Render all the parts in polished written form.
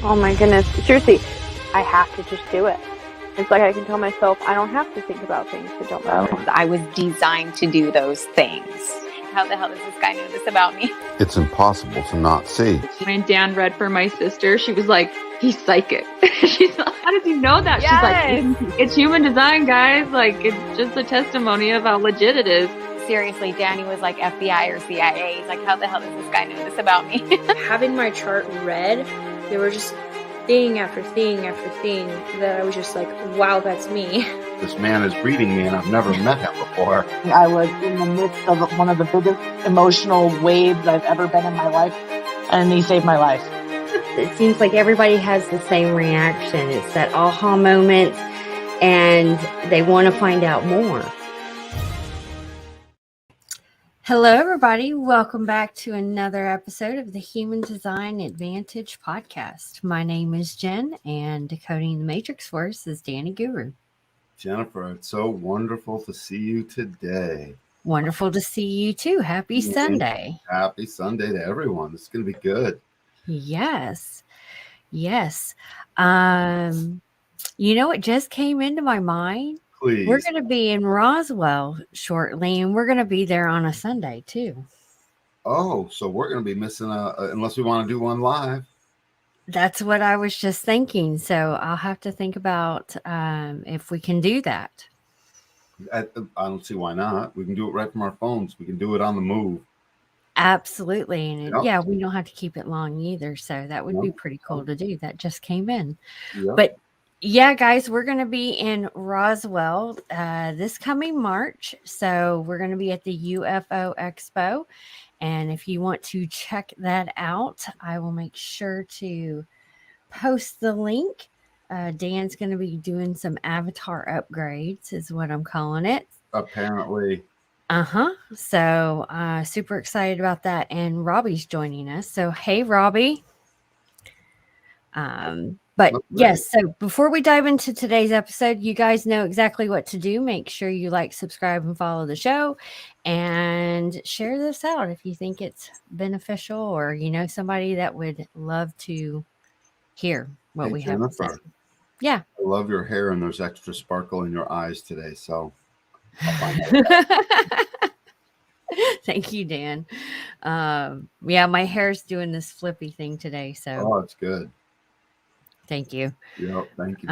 Oh my goodness. Seriously, I have to just do it. It's like I can tell myself I don't have to think about things that don't matter. I was designed to do those things. How the hell does this guy know this about me? It's impossible to not see. When Dan read for my sister, she was like, he's psychic. She's like, how does he know that? Yes. She's like, it's human design, guys. Like, it's just a testimony of how legit it is. Seriously, Danny was like FBI or CIA. He's like, how the hell does this guy know this about me? Having my chart read, there were just thing after thing after thing that I was just like, wow, that's me. This man is reading me and I've never met him before. I was in the midst of one of the biggest emotional waves I've ever been in my life, and he saved my life. It seems like everybody has the same reaction. It's that aha moment, and they want to find out more. Hello, everybody. Welcome back to another episode of the Human Design Advantage podcast. My name is Jen, and decoding the matrix for us is Danny Guru. Jennifer, it's so wonderful to see you today. Wonderful to see you too. Happy Sunday. Happy Sunday to everyone. This is going to be good. Yes. Yes. You know what just came into my mind? Please. We're going to be in Roswell shortly, and we're going to be there on a Sunday too. Oh, so we're going to be missing unless we want to do one live. That's what I was just thinking. So I'll have to think about if we can do that. I don't see why not. We can do it right from our phones. We can do it on the move. Absolutely. And Yep. yeah, we don't have to keep it long either. So that would be Nope. pretty cool to do. That just came in. Yep. But yeah, guys, we're going to be in Roswell this coming March. So we're going to be at the UFO Expo. And if you want to check that out, I will make sure to post the link. Dan's going to be doing some avatar upgrades, is what I'm calling it. Apparently. So super excited about that. And Robbie's joining us. So, hey, Robbie. But yes, so before we dive into today's episode, you guys know exactly what to do. Make sure you like, subscribe, and follow the show, and share this out if you think it's beneficial, or you know somebody that would love to hear what we have to say. Yeah, I love your hair, and there's extra sparkle in your eyes today. So I'll find out. Thank you, Dan. Yeah, my hair's doing this flippy thing today, so Oh, it's good. thank you. Yep, thank you.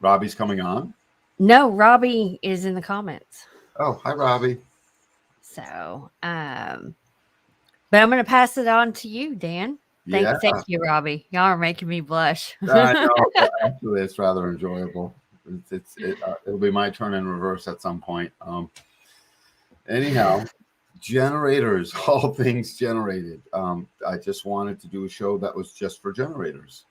Robbie's coming on? No, Robbie is in the comments. Oh, hi, Robbie. So, but I'm going to pass it on to you, Dan. Thank you, Robbie. Y'all are making me blush. I know. Actually, it's rather enjoyable. It'll be my turn in reverse at some point. Anyhow, generators, all things generated. I just wanted to do a show that was just for generators.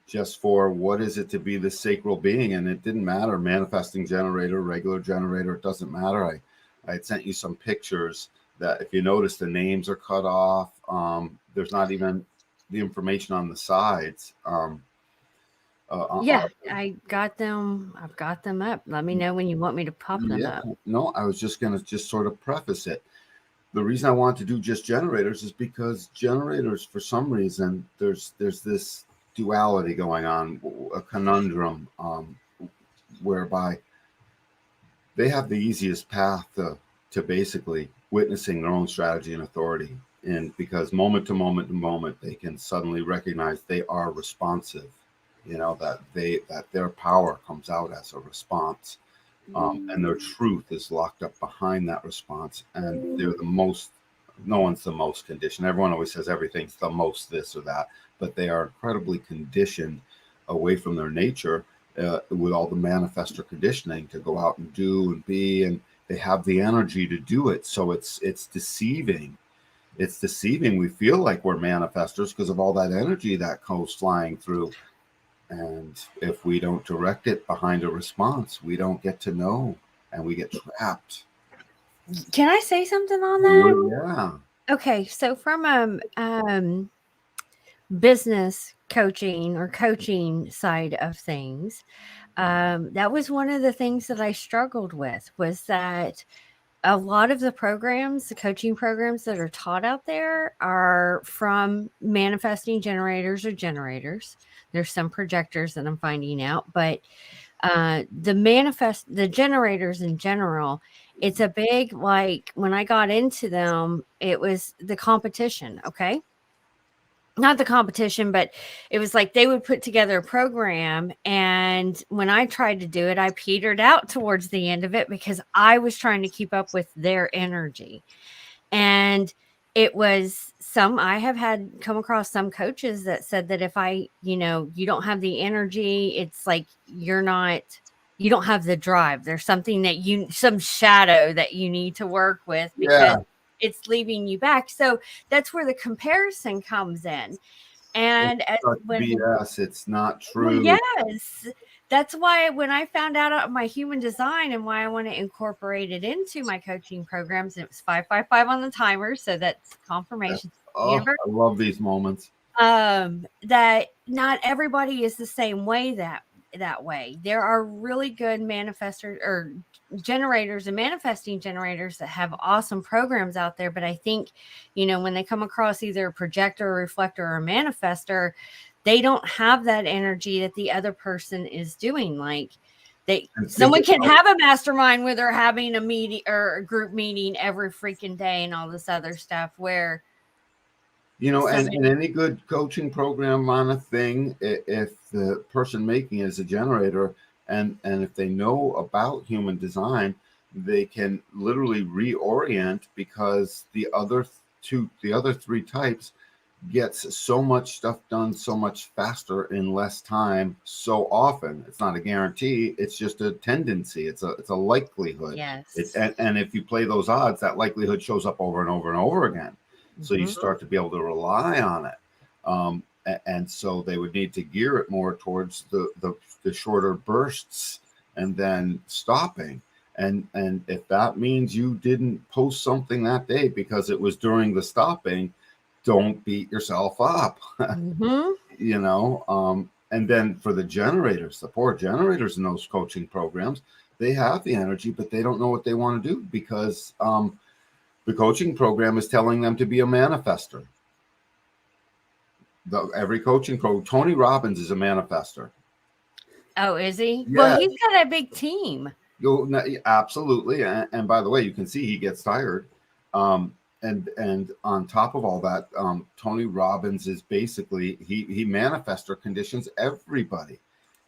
Just for what is it to be the sacral being, and it didn't matter, manifesting generator, regular generator, it doesn't matter. I had sent you some pictures that, if you notice, the names are cut off. There's not even the information on the sides. Yeah, I got them. I've got them up. Let me know when you want me to pop them up. No, I was just going to just sort of preface it. The reason I want to do just generators is because generators, for some reason, there's this duality going on, a conundrum, whereby they have the easiest path to basically witnessing their own strategy and authority. And because moment to moment to moment, they can suddenly recognize they are responsive, you know, that their power comes out as a response, and their truth is locked up behind that response. And they're no one's the most conditioned. Everyone always says everything's the most this or that, but they are incredibly conditioned away from their nature with all the manifestor conditioning to go out and do and be, and they have the energy to do it. So it's deceiving. It's deceiving. We feel like we're manifestors because of all that energy that goes flying through. And if we don't direct it behind a response, we don't get to know, and we get trapped. Can I say something on that? Yeah. Okay, so from business coaching or coaching side of things, that was one of the things that I struggled with, was that a lot of the programs, the coaching programs that are taught out there are from manifesting generators or generators. There's some projectors that I'm finding out, but the generators in general, it's a big, like when I got into them, it was the competition. Okay. Not the competition, but it was like they would put together a program. And when I tried to do it, I petered out towards the end of it because I was trying to keep up with their energy. And it was I have come across some coaches that said that if you don't have the energy, it's like you don't have the drive. There's something some shadow that you need to work with because it's leaving you back. So that's where the comparison comes in. And BS, it's not true. Well, yes. That's why when I found out my human design and why I want to incorporate it into my coaching programs, it was 555 on the timer. So that's confirmation. I love these moments. That not everybody is the same way that way. There are really good manifestors or generators and manifesting generators that have awesome programs out there. But I think, when they come across either a projector, a reflector, or a manifester, they don't have that energy that the other person is doing. Like someone can have a mastermind where they're having a meeting or a group meeting every freaking day and all this other stuff where, and any good coaching program on a thing, if the person making it is a generator and if they know about human design, they can literally reorient because the other three types gets so much stuff done so much faster in less time so often. It's not a guarantee, it's just a tendency, it's a likelihood. Yes. And if you play those odds, that likelihood shows up over and over and over again. So you start to be able to rely on it. And so they would need to gear it more towards the shorter bursts and then stopping. And if that means you didn't post something that day because it was during the stopping, don't beat yourself up. And then for the generators, the poor generators in those coaching programs, they have the energy, but they don't know what they want to do because the coaching program is telling them to be a manifester. Every coaching program, Tony Robbins is a manifester. Oh, is he? Yeah. Well, he's got a big team. Absolutely. And by the way, you can see he gets tired. And on top of all that, Tony Robbins is basically, he manifestor conditions everybody.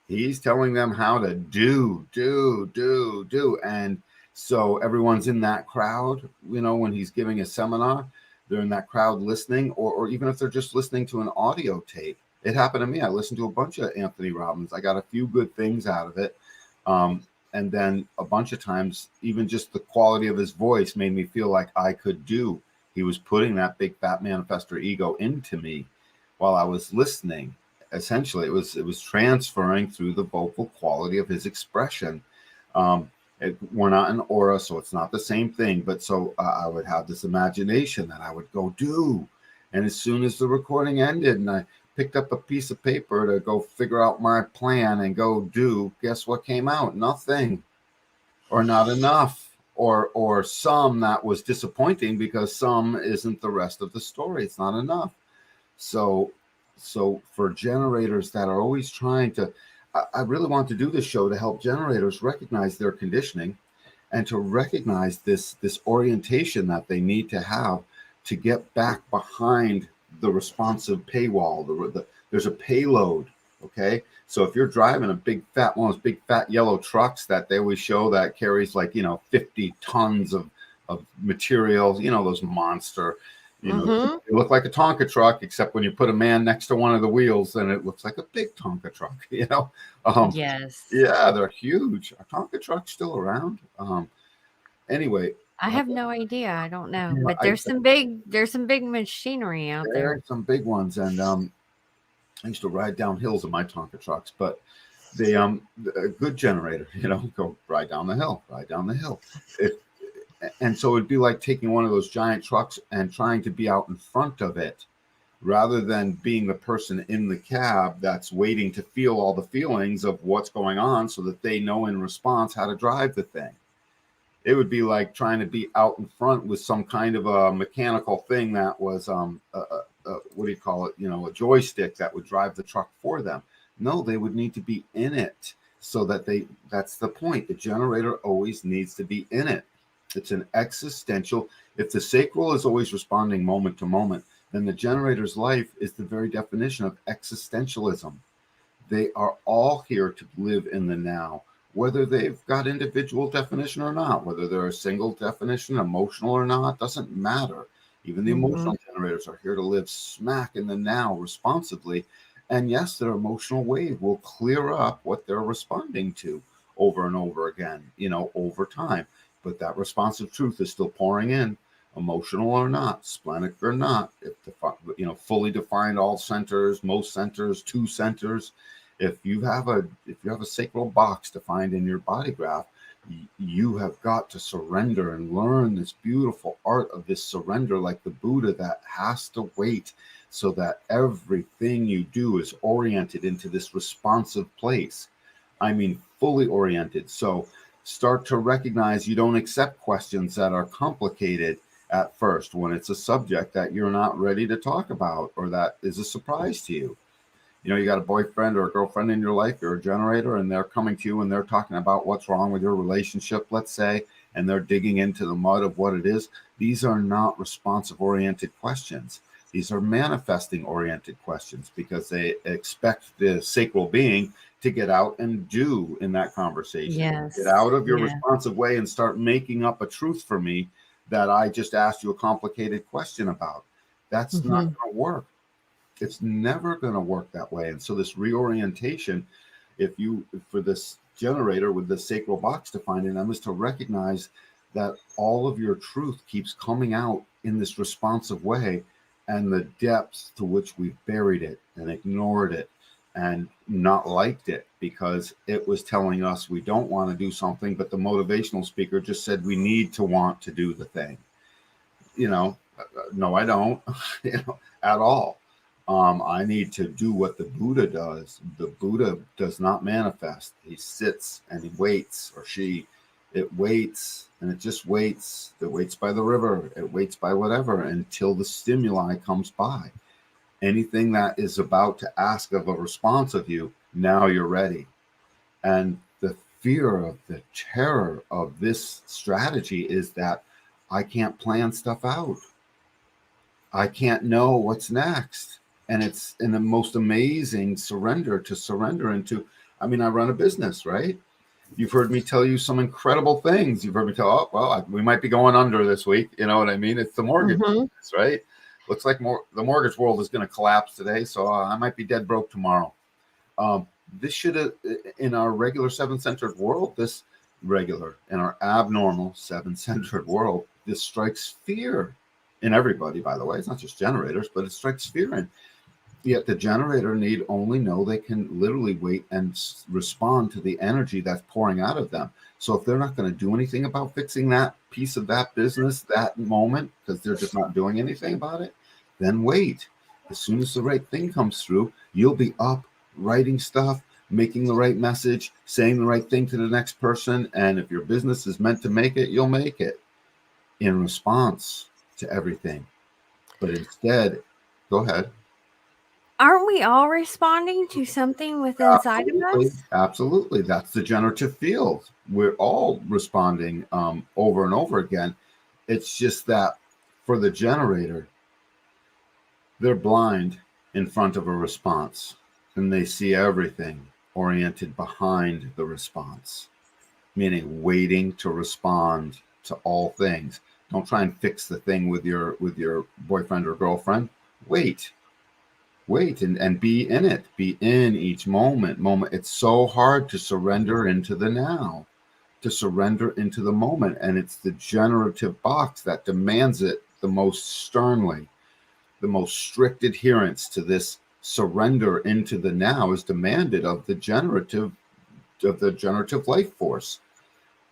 He's telling them how to do. And so everyone's in that crowd, when he's giving a seminar, they're in that crowd listening, or even if they're just listening to an audio tape. It happened to me. I listened to a bunch of Anthony Robbins. I got a few good things out of it. And then a bunch of times, even just the quality of his voice made me feel like I could do. He was putting that big fat manifestor ego into me while I was listening. Essentially, it was transferring through the vocal quality of his expression. We're not an aura, so it's not the same thing. But so I would have this imagination that I would go do. And as soon as the recording ended and I picked up a piece of paper to go figure out my plan and go do, guess what came out? Nothing, or not enough, or some that was disappointing because some isn't the rest of the story. It's not enough. So for generators that are always trying to, I really want to do this show to help generators recognize their conditioning and to recognize this orientation that they need to have to get back behind the responsive paywall. There's a payload. Okay. So if you're driving one of those big fat yellow trucks that they always show that carries 50 tons of material, those monster, they look like a Tonka truck, except when you put a man next to one of the wheels, then it looks like a big Tonka truck, Yes. Yeah, they're huge. Are Tonka trucks still around? Anyway. I have no idea. I don't know. But there's some big machinery out there. There are some big ones. And I used to ride down hills in my Tonka trucks, but they a good generator, go ride down the hill. And so it'd be like taking one of those giant trucks and trying to be out in front of it rather than being the person in the cab that's waiting to feel all the feelings of what's going on so that they know in response how to drive the thing. It would be like trying to be out in front with some kind of a mechanical thing that was what do you call it? You know, a joystick that would drive the truck for them. No, they would need to be in it so that that's the point. The generator always needs to be in it. It's an existential. If the sacral is always responding moment to moment, then the generator's life is the very definition of existentialism. They are all here to live in the now, whether they've got individual definition or not, whether they're a single definition, emotional or not, doesn't matter. Even the emotional generators are here to live smack in the now responsively. And yes, their emotional wave will clear up what they're responding to over and over again, you know, over time. But that responsive truth is still pouring in, emotional or not, splenic or not, if you know, fully defined all centers, most centers, two centers. If you have a sacral box defined in your body graph, you have got to surrender and learn this beautiful art of this surrender, like the Buddha, that has to wait, so that everything you do is oriented into this responsive place. I mean, fully oriented. So start to recognize you don't accept questions that are complicated at first when it's a subject that you're not ready to talk about or that is a surprise to you. You know, you got a boyfriend or a girlfriend in your life, you're a generator, and they're coming to you and they're talking about what's wrong with your relationship, let's say, and they're digging into the mud of what it is. These are not responsive oriented questions. These are manifesting oriented questions, because they expect the sacral being to get out and do in that conversation. Yes. Get out of your responsive way and start making up a truth for me that I just asked you a complicated question about. That's not going to work. It's never going to work that way. And so this reorientation, for this generator with the sacral box defined in them, is to recognize that all of your truth keeps coming out in this responsive way, and the depths to which we've buried it and ignored it and not liked it because it was telling us we don't want to do something, but the motivational speaker just said we need to want to do the thing. You know, no, I don't, you know, at all. I need to do what the Buddha does. The Buddha does not manifest. He sits and he waits, or she. It waits, and it just waits. It waits by the river. It waits by whatever until the stimuli comes by. Anything that is about to ask of a response of you, now you're ready. And the fear of the terror of this strategy is that I can't plan stuff out. I can't know what's next. And it's in the most amazing surrender into. I mean, I run a business, right? You've heard me tell you some incredible things. You've heard me tell, oh, well, we might be going under this week. You know what I mean? It's the mortgage business, right? Looks like the mortgage world is going to collapse today, so I might be dead broke tomorrow. This should have, in our regular seven-centered world, in our abnormal seven-centered world, this strikes fear in everybody, by the way. It's not just generators, but it strikes fear in. Yet the generator need only know they can literally wait and respond to the energy that's pouring out of them. So if they're not going to do anything about fixing that piece of that business, that moment, because they're just not doing anything about it, then wait. As soon as the right thing comes through, you'll be up, writing stuff, making the right message, saying the right thing to the next person. And if your business is meant to make it, you'll make it in response to everything. But instead, go ahead. Aren't we all responding to something within inside of us? Absolutely. That's the generative field. We're all responding over and over again. It's just that for the generator, they're blind in front of a response, and they see everything oriented behind the response, meaning waiting to respond to all things. Don't try and fix the thing with your boyfriend or girlfriend. Wait and be in it. Be in each moment. It's so hard to surrender into the now, to surrender into the moment. And it's the generative box that demands it the most sternly. The most strict adherence to this surrender into the now is demanded of the generative life force,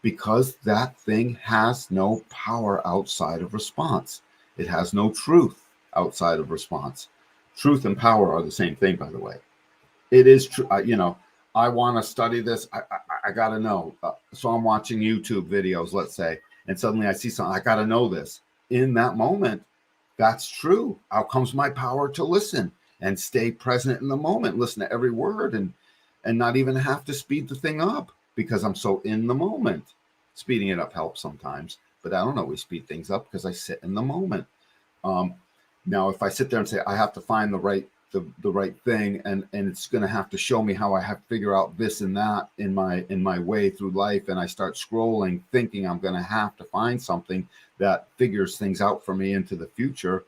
because that thing has no power outside of response. It has no truth outside of response. Truth and power are the same thing, by the way. It is true. I want to study this. I got to know. So I'm watching YouTube videos, let's say, and suddenly I see something. I got to know this. In that moment, that's true. Out comes my power to listen and stay present in the moment, listen to every word, and not even have to speed the thing up because I'm so in the moment. Speeding it up helps sometimes, but I don't always speed things up because I sit in the moment. Now, if I sit there and say I have to find the right thing, and it's going to have to show me how I have to figure out this and that in my way through life, and I start scrolling, thinking I'm going to have to find something that figures things out for me into the future,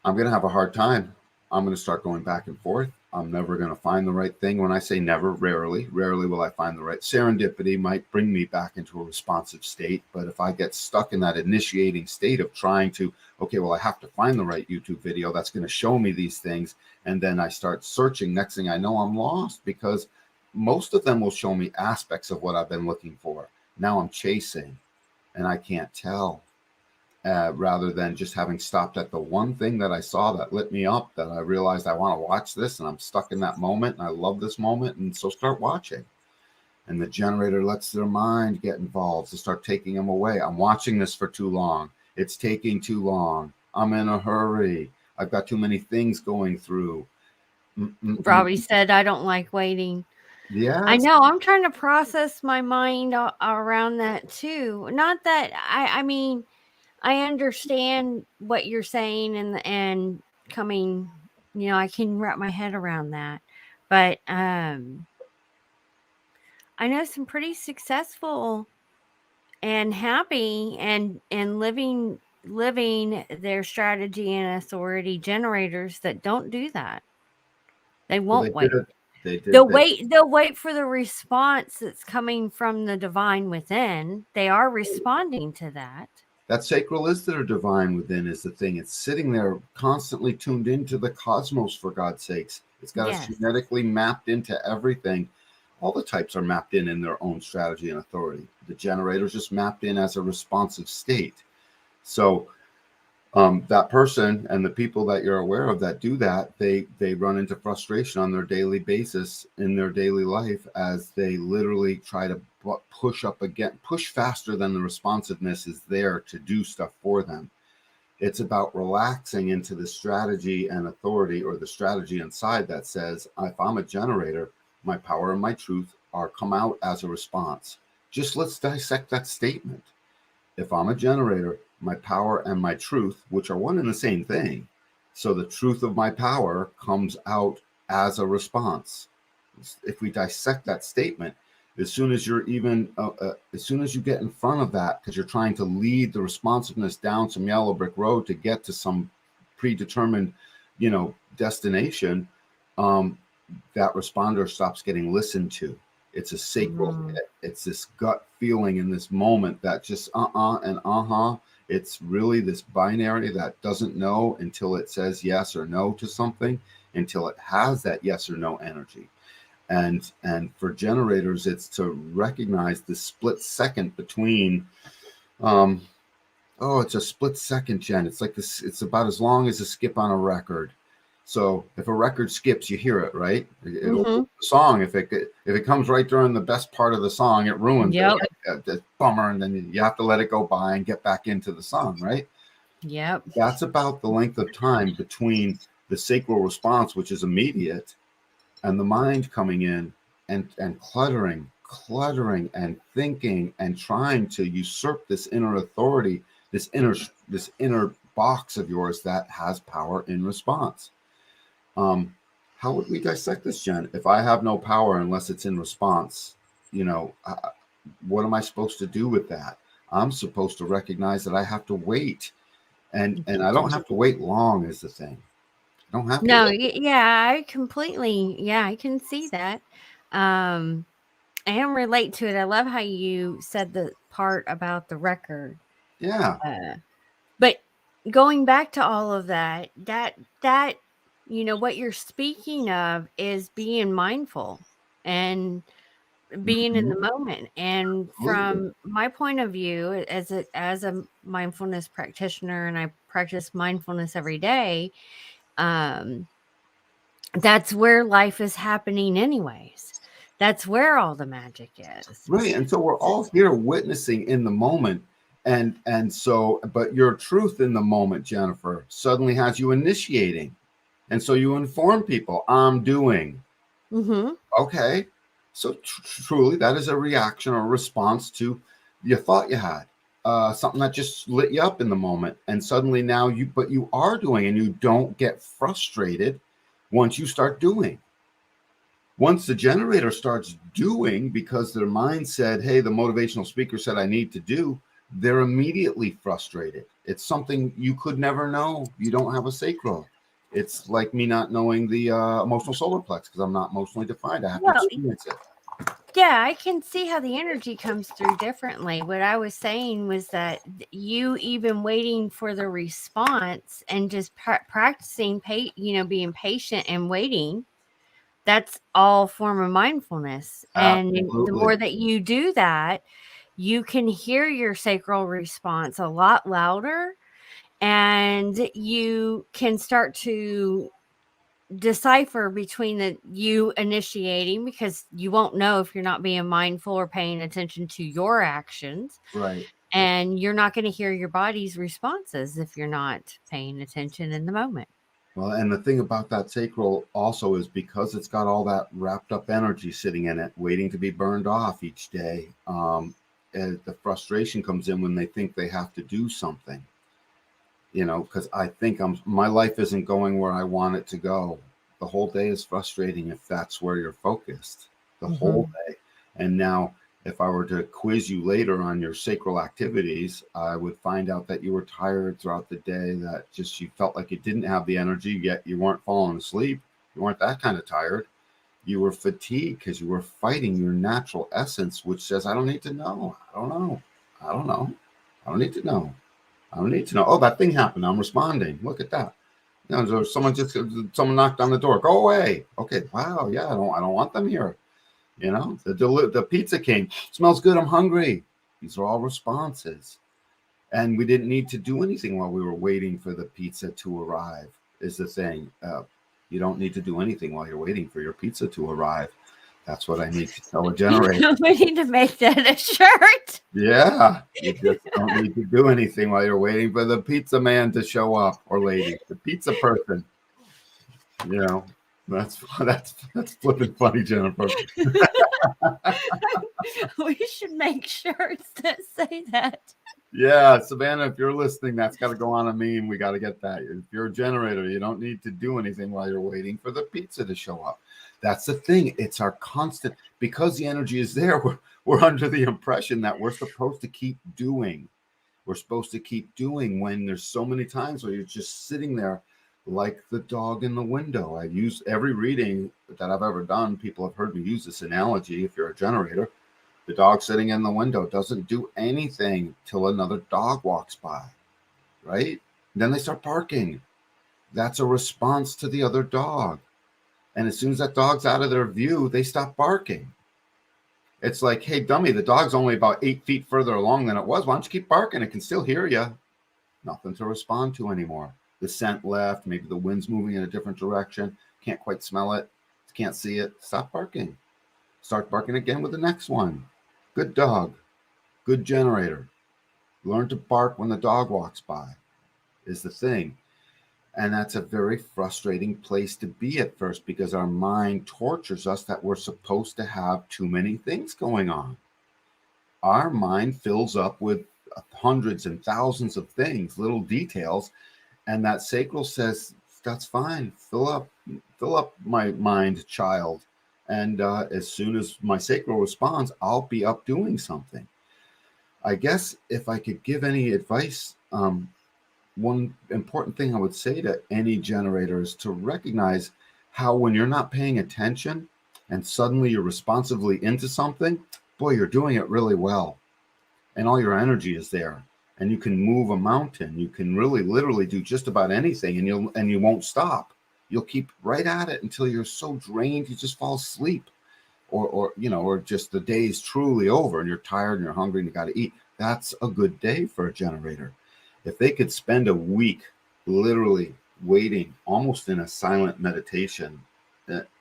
I'm going to have a hard time. I'm going to start going back and forth. I'm never going to find the right thing. When I say never, rarely will I find the right. Serendipity might bring me back into a responsive state. But if I get stuck in that initiating state of trying to, okay, well, I have to find the right YouTube video that's going to show me these things. And then I start searching. Next thing I know, I'm lost because most of them will show me aspects of what I've been looking for. Now I'm chasing and I can't tell. Rather than just having stopped at the one thing that I saw that lit me up, that I realized I want to watch this and I'm stuck in that moment and I love this moment. And so start watching. And the generator lets their mind get involved to start taking them away. I'm watching this for too long. It's taking too long. I'm in a hurry. I've got too many things going through. Robbie said, I don't like waiting. Yeah. I know. I'm trying to process my mind around that too. Not that I mean, I understand what you're saying and coming, I can wrap my head around that. But I know some pretty successful and happy and living their strategy and authority generators that don't do that. They won't wait. They'll wait for the response that's coming from the divine within. They are responding to that. That sacral is their divine within is the thing. It's sitting there constantly tuned into the cosmos, for God's sakes. It's got us genetically mapped into everything. All the types are mapped in their own strategy and authority. The generator's just mapped in as a responsive state. So that person and the people that you're aware of that do that, they run into frustration on their daily basis in their daily life as they literally try to push faster than the responsiveness is there to do stuff for them. It's about relaxing into the strategy and authority, or the strategy inside that says, if I'm a generator, my power and my truth are come out as a response. Just let's dissect that statement. If I'm a generator, my power and my truth, which are one and the same thing. So the truth of my power comes out as a response. If we dissect that statement, as soon as you're as soon as you get in front of that, because you're trying to lead the responsiveness down some yellow brick road to get to some predetermined, destination, that responder stops getting listened to. It's a sacral hit. It's this gut feeling in this moment that just and It's really this binary that doesn't know until it says yes or no to something, until it has that yes or no energy. And for generators, it's to recognize the split second between, it's a split second, Jen. It's like this. It's about as long as a skip on a record. So if a record skips, you hear it, right? It'll the song. If it comes right during the best part of the song, it ruins it. It's bummer, and then you have to let it go by and get back into the song, right? Yep. That's about the length of time between the sacral response, which is immediate, and the mind coming in and cluttering and thinking and trying to usurp this inner authority, this inner box of yours that has power in response. How would we dissect this, Jen? If I have no power unless it's in response, what am I supposed to do with that? I'm supposed to recognize that I have to wait, and I don't have to wait long is the thing. I don't have to. No, I completely, I can see that. And relate to it. I love how you said the part about the record. Yeah. But going back to all of that, what you're speaking of is being mindful and being in the moment. And from my point of view, as a mindfulness practitioner, and I practice mindfulness every day, that's where life is happening anyways. That's where all the magic is. Right. And so we're all here witnessing in the moment. And so, but your truth in the moment, Jennifer, suddenly has you initiating. And so you inform people, I'm doing. Mm-hmm. Okay. So truly, that is a reaction or response to your thought you had. Something that just lit you up in the moment. And suddenly now but you are doing, and you don't get frustrated once you start doing. Once the generator starts doing because their mind said, hey, the motivational speaker said I need to do, they're immediately frustrated. It's something you could never know. You don't have a sacral. It's like me not knowing the emotional solar plex because I'm not emotionally defined. I have to experience it. Yeah, I can see how the energy comes through differently. What I was saying was that you even waiting for the response and just practicing, being patient and waiting, that's all form of mindfulness. And the more that you do that, you can hear your sacral response a lot louder, and you can start to decipher between you initiating, because you won't know if you're not being mindful or paying attention to your actions. Right. And you're not going to hear your body's responses if you're not paying attention in the moment. Well, and the thing about that sacral also is because it's got all that wrapped up energy sitting in it, waiting to be burned off each day. And the frustration comes in when they think they have to do something. Because I think my life isn't going where I want it to go. The whole day is frustrating if that's where you're focused the whole day. And now, if I were to quiz you later on your sacral activities, I would find out that you were tired throughout the day, that just you felt like you didn't have the energy, yet you weren't falling asleep. You weren't that kind of tired. You were fatigued because you were fighting your natural essence, which says, I don't need to know. I don't know. I don't know. I don't need to know. I don't need to know. Oh, that thing happened. I'm responding. Look at that. Someone knocked on the door. Go away. Okay. Wow. Yeah. I don't want them here. The pizza came. Smells good. I'm hungry. These are all responses. And we didn't need to do anything while we were waiting for the pizza to arrive, is the thing. You don't need to do anything while you're waiting for your pizza to arrive. That's what I need to tell a generator. We need to make that a shirt. Yeah. You just don't need to do anything while you're waiting for the pizza man to show up, or lady, the pizza person. That's flipping funny, Jennifer. We should make shirts that say that. Yeah, Savannah, if you're listening, that's got to go on a meme. We got to get that. If you're a generator, you don't need to do anything while you're waiting for the pizza to show up. That's the thing. It's our constant, because the energy is there. We're under the impression that we're supposed to keep doing. We're supposed to keep doing when there's so many times where you're just sitting there like the dog in the window. I use every reading that I've ever done. People have heard me use this analogy. If you're a generator, the dog sitting in the window doesn't do anything till another dog walks by, right? Then they start barking. That's a response to the other dog. And as soon as that dog's out of their view, they stop barking. It's like, hey, dummy, the dog's only about 8 feet further along than it was. Why don't you keep barking? It can still hear you. Nothing to respond to anymore. The scent left. Maybe the wind's moving in a different direction. Can't quite smell it. Can't see it. Stop barking. Start barking again with the next one. Good dog. Good generator. Learn to bark when the dog walks by is the thing. And that's a very frustrating place to be at first, because our mind tortures us that we're supposed to have too many things going on. Our mind fills up with hundreds and thousands of things, little details, and that sacral says, that's fine. Fill up my mind, child. And as soon as my sacral responds, I'll be up doing something. I guess if I could give any advice, one important thing I would say to any generator is to recognize how when you're not paying attention and suddenly you're responsively into something, boy, you're doing it really well. And all your energy is there. And you can move a mountain. You can really literally do just about anything, and you won't stop. You'll keep right at it until you're so drained you just fall asleep. Or just the day's truly over and you're tired and you're hungry and you got to eat. That's a good day for a generator. If they could spend a week literally waiting, almost in a silent meditation,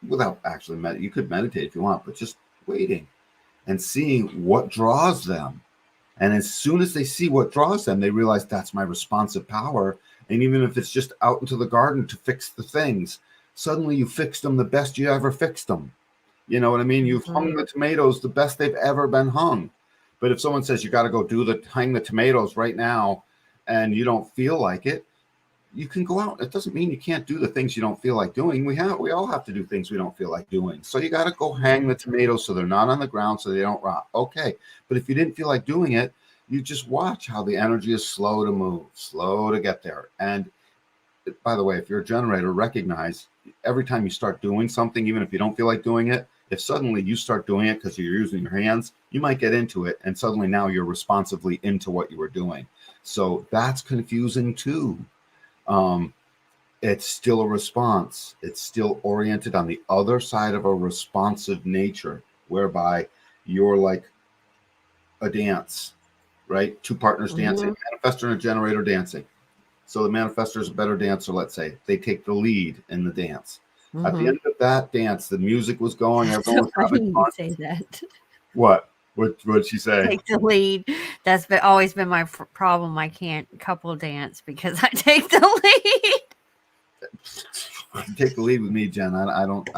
without actually you could meditate if you want, but just waiting and seeing what draws them. And as soon as they see what draws them, they realize that's my responsive power. And even if it's just out into the garden to fix the things, suddenly you fixed them the best you ever fixed them. You know what I mean? You've hung the tomatoes the best they've ever been hung. But if someone says you got to go hang the tomatoes right now, and you don't feel like it, you can go out. It doesn't mean you can't do the things you don't feel like doing. We all have to do things we don't feel like doing. So you got to go hang the tomatoes so they're not on the ground, so they don't rot. Okay. But if you didn't feel like doing it, you just watch how the energy is slow to move, slow to get there. And by the way, if you're a generator, recognize every time you start doing something, even if you don't feel like doing it, if suddenly you start doing it because you're using your hands, you might get into it. And suddenly now you're responsively into what you were doing. So that's confusing too. It's still a response. It's still oriented on the other side of a responsive nature, whereby you're like a dance, right? Two partners dancing, manifestor and a generator dancing. So the manifestor is a better dancer, let's say. They take the lead in the dance. At the end of that dance, the music was going. Everyone was having fun. Say that. What? What did she say? Take the lead. That's always been my problem. I can't couple dance because I take the lead. Take the lead with me, Jen. I don't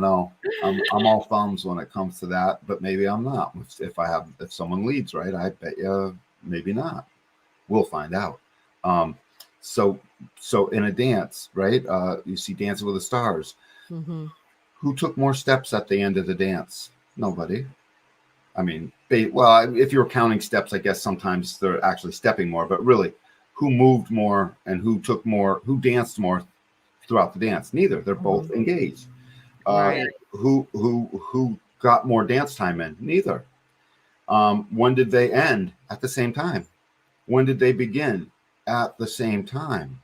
know. I'm all thumbs when it comes to that, but maybe I'm not. If someone leads, right? I bet you maybe not. We'll find out. So in a dance, right? You see Dancing with the Stars. Who took more steps at the end of the dance? Nobody. I mean, if you're counting steps, I guess sometimes they're actually stepping more, but really, who moved more and who danced more throughout the dance? Neither. They're both engaged. Right. Who got more dance time in? Neither. When did they end? At the same time. When did they begin? At the same time.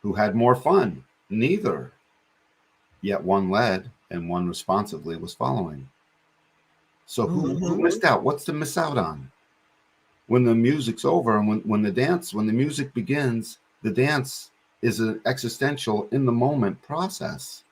Who had more fun? Neither. Yet one led and one responsively was following. So who missed out? What's to miss out on? When the music's over and when the music begins, the dance is an existential in the moment process.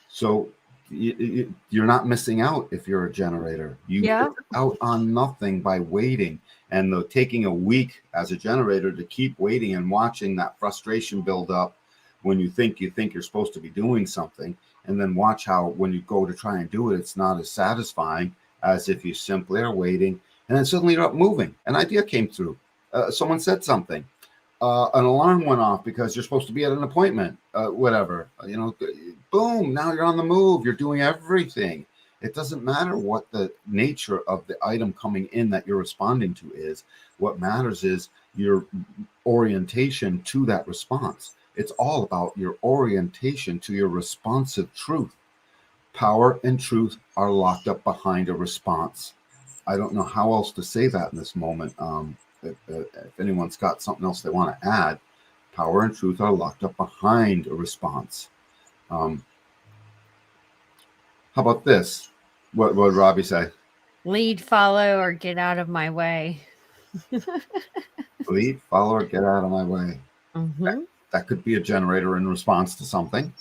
So you're not missing out if you're a generator. You miss out on nothing by waiting. And taking a week as a generator to keep waiting and watching that frustration build up when you think you're supposed to be doing something, and then watch how when you go to try and do it, it's not as satisfying as if you simply are waiting, and then suddenly you're up moving. An idea came through. Someone said something. An alarm went off because you're supposed to be at an appointment, whatever. Boom, now you're on the move. You're doing everything. It doesn't matter what the nature of the item coming in that you're responding to is. What matters is your orientation to that response. It's all about your orientation to your responsive truth. Power and truth are locked up behind a response. I don't know how else to say that in this moment. If anyone's got something else they want to add, power and truth are locked up behind a response. How about this? What would Robbie say? Lead, follow, or get out of my way. Lead, follow, or get out of my way. That could be a generator in response to something.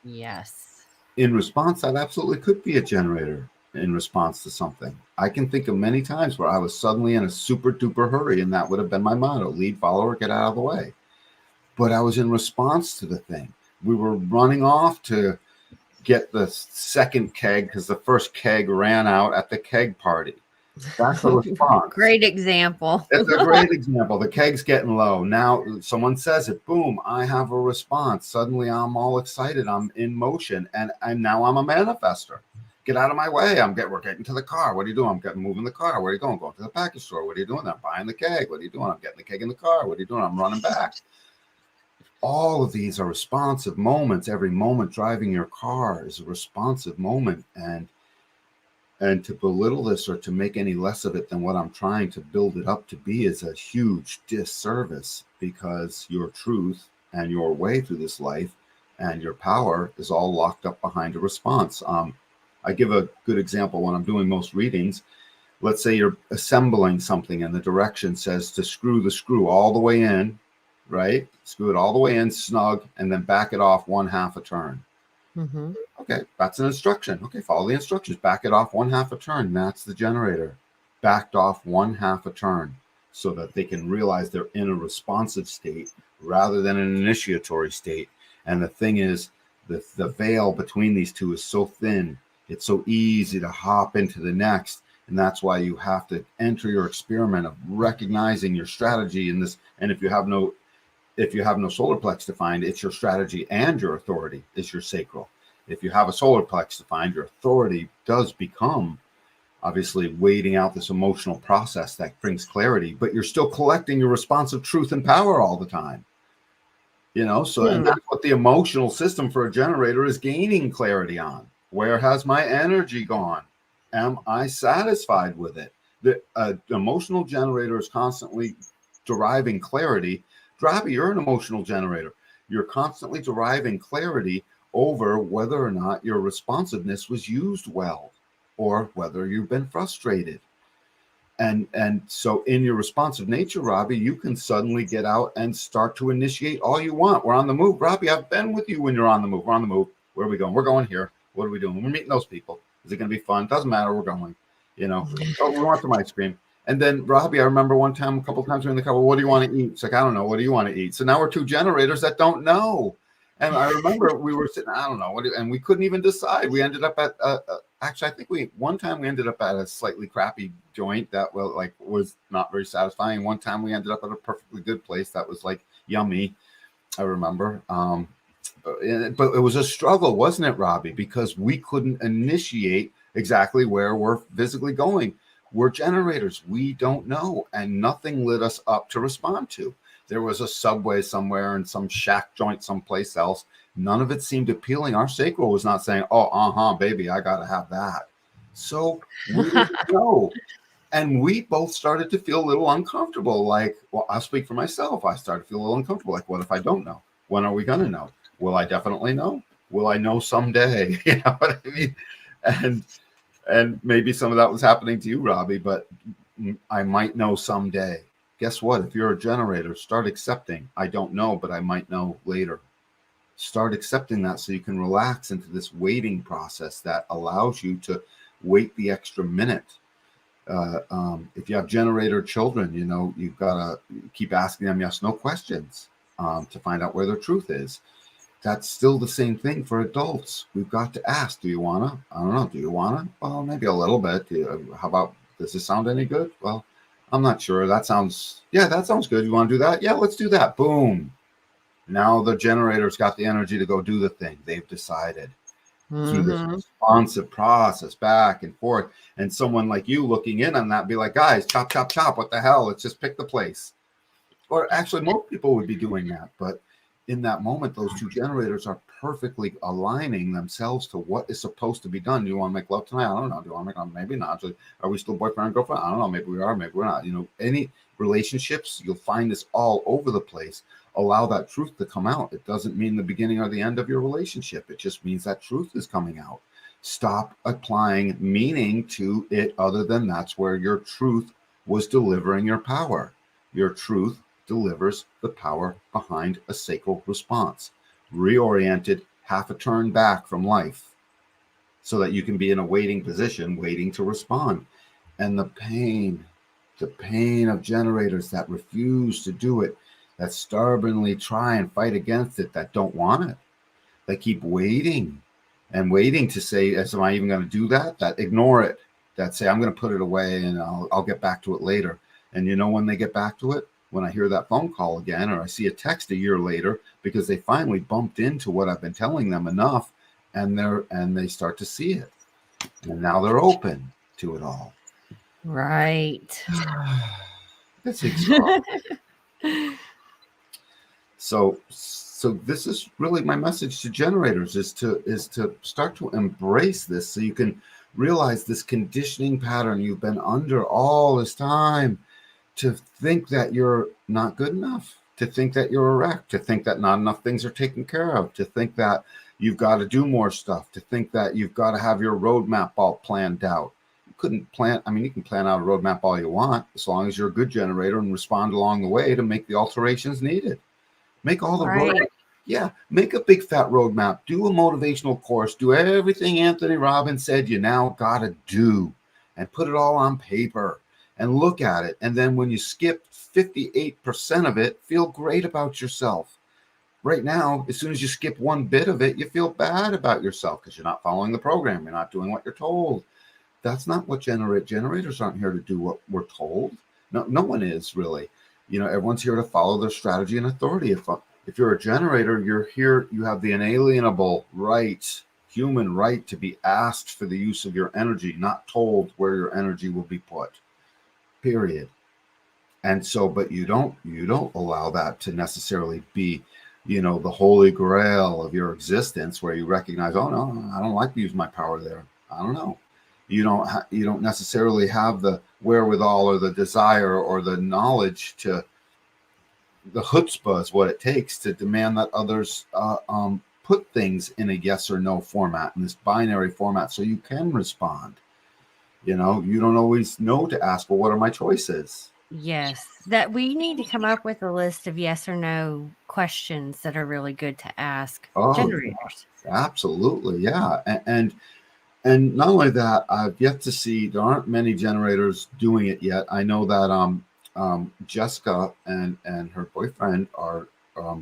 Yes. In response, that absolutely could be a generator in response to something. I can think of many times where I was suddenly in a super duper hurry, and that would have been my motto: lead, follow, or get out of the way. But I was in response to the thing. We were running off to get the second keg because the first keg ran out at the keg party. That's a response. Great example. It's a great example. The keg's getting low. Now someone says it. Boom. I have a response. Suddenly I'm all excited. I'm in motion. And now I'm a manifester. Get out of my way. We're getting to the car. What are you doing? I'm moving the car. Where are you going? Going to the package store. What are you doing? I'm buying the keg. What are you doing? I'm getting the keg in the car. What are you doing? I'm running back. All of these are responsive moments. Every moment driving your car is a responsive moment. And to belittle this or to make any less of it than what I'm trying to build it up to be is a huge disservice, because your truth and your way through this life and your power is all locked up behind a response. I give a good example when I'm doing most readings. Let's say you're assembling something and the direction says to screw the screw all the way in, right? Screw it all the way in snug and then back it off 1/2 a turn. Mm-hmm. Okay, that's an instruction. Okay, follow the instructions. Back it off 1/2 a turn. That's the generator. Backed off 1/2 a turn so that they can realize they're in a responsive state rather than an initiatory state. And the thing is, the veil between these two is so thin. It's so easy to hop into the next. And that's why you have to enter your experiment of recognizing your strategy in this. And if you have no solar plex defined, it's your strategy and your authority is your sacral. If you have a solar plex defined, your authority does become obviously waiting out this emotional process that brings clarity, but you're still collecting your responsive truth and power all the time. So and that's what the emotional system for a generator is gaining clarity on. Where has my energy gone? Am I satisfied with it? The emotional generator is constantly deriving clarity. Drabby, you're an emotional generator. You're constantly deriving clarity over whether or not your responsiveness was used well or whether you've been frustrated. And so in your responsive nature, Robbie, you can suddenly get out and start to initiate all you want. We're on the move. Robbie, I've been with you when you're on the move. We're on the move. Where are we going? We're going here. What are we doing? We're meeting those people. Is it going to be fun? Doesn't matter. We're going. Oh, we want some ice cream. And then, Robbie, I remember a couple times in the couple, what do you want to eat? It's like, I don't know. What do you want to eat? So now we're two generators that don't know. And I remember we were sitting, I don't know, and we couldn't even decide. We ended up at, actually, I think one time we ended up at a slightly crappy joint that was not very satisfying. One time we ended up at a perfectly good place that was like yummy, I remember. But it was a struggle, wasn't it, Robbie? Because we couldn't initiate exactly where we're physically going. We're generators. We don't know. And nothing lit us up to respond to. There was a Subway somewhere and some shack joint someplace else. None of it seemed appealing. Our sacral was not saying, oh, baby, I got to have that. So we didn't know. And we both started to feel a little uncomfortable. Like, well, I'll speak for myself. I started to feel a little uncomfortable. Like, what if I don't know? When are we going to know? Will I definitely know? Will I know someday? You know what I mean? And maybe some of that was happening to you, Robbie, but I might know someday. Guess what? If you're a generator, start accepting. I don't know, but I might know later. Start accepting that so you can relax into this waiting process that allows you to wait the extra minute. If you have generator children, you've got to keep asking them yes, no questions to find out where their truth is. That's still the same thing for adults. We've got to ask, do you want to? I don't know. Do you want to? Well, maybe a little bit. How about, does this sound any good? Well, I'm not sure. That sounds good. You want to do that? Yeah, let's do that. Boom. Now the generator's got the energy to go do the thing. They've decided through this responsive process back and forth. And someone like you looking in on that be like, guys, chop, chop, chop. What the hell? Let's just pick the place. Or actually, most people would be doing that. But in that moment, those two generators are perfectly aligning themselves to what is supposed to be done. Do you want to make love tonight? I don't know. Do you want to make love? Maybe not. Are we still boyfriend and girlfriend? I don't know. Maybe we are. Maybe we're not. Any relationships, you'll find this all over the place. Allow that truth to come out. It doesn't mean the beginning or the end of your relationship. It just means that truth is coming out. Stop applying meaning to it other than that's where your truth was delivering your power. Your truth delivers the power behind a sacral response. Reoriented, half a turn back from life so that you can be in a waiting position, waiting to respond. And the pain of generators that refuse to do it, that stubbornly try and fight against it, that don't want it, that keep waiting and waiting to say, am I even going to do that? That ignore it, that say, I'm going to put it away and I'll get back to it later. And when they get back to it? When I hear that phone call again, or I see a text a year later, because they finally bumped into what I've been telling them enough, and they start to see it. And now they're open to it all. Right. That's exhausting. So this is really my message to generators is to start to embrace this so you can realize this conditioning pattern you've been under all this time, to think that you're not good enough, to think that you're a wreck, to think that not enough things are taken care of, to think that you've got to do more stuff, to think that you've got to have your roadmap all planned out. You can plan out a roadmap all you want, as long as you're a good generator and respond along the way to make the alterations needed. Make all the Yeah, make a big fat roadmap. Do a motivational course. Do everything Anthony Robbins said you now got to do, and put it all on paper and look at it. And then when you skip 58% of it, feel great about yourself. Right now, as soon as you skip one bit of it, you feel bad about yourself because you're not following the program. You're not doing what you're told. That's not what generators aren't here to do what we're told. No one is really. Everyone's here to follow their strategy and authority. If you're a generator, you're here. You have the inalienable right, human right, to be asked for the use of your energy, not told where your energy will be put. Period. And so, but you don't allow that to necessarily be, the holy grail of your existence, where you recognize, oh no, I don't like to use my power there. I don't know. You don't necessarily have the wherewithal or the desire or the knowledge to. The chutzpah is what it takes to demand that others put things in a yes or no format, in this binary format, so you can respond. You don't always know to ask, well, what are my choices? Yes, that we need to come up with a list of yes or no questions that are really good to ask generators. Absolutely, yeah. And not only that, I've yet to see, there aren't many generators doing it yet. I know that Jessica and her boyfriend are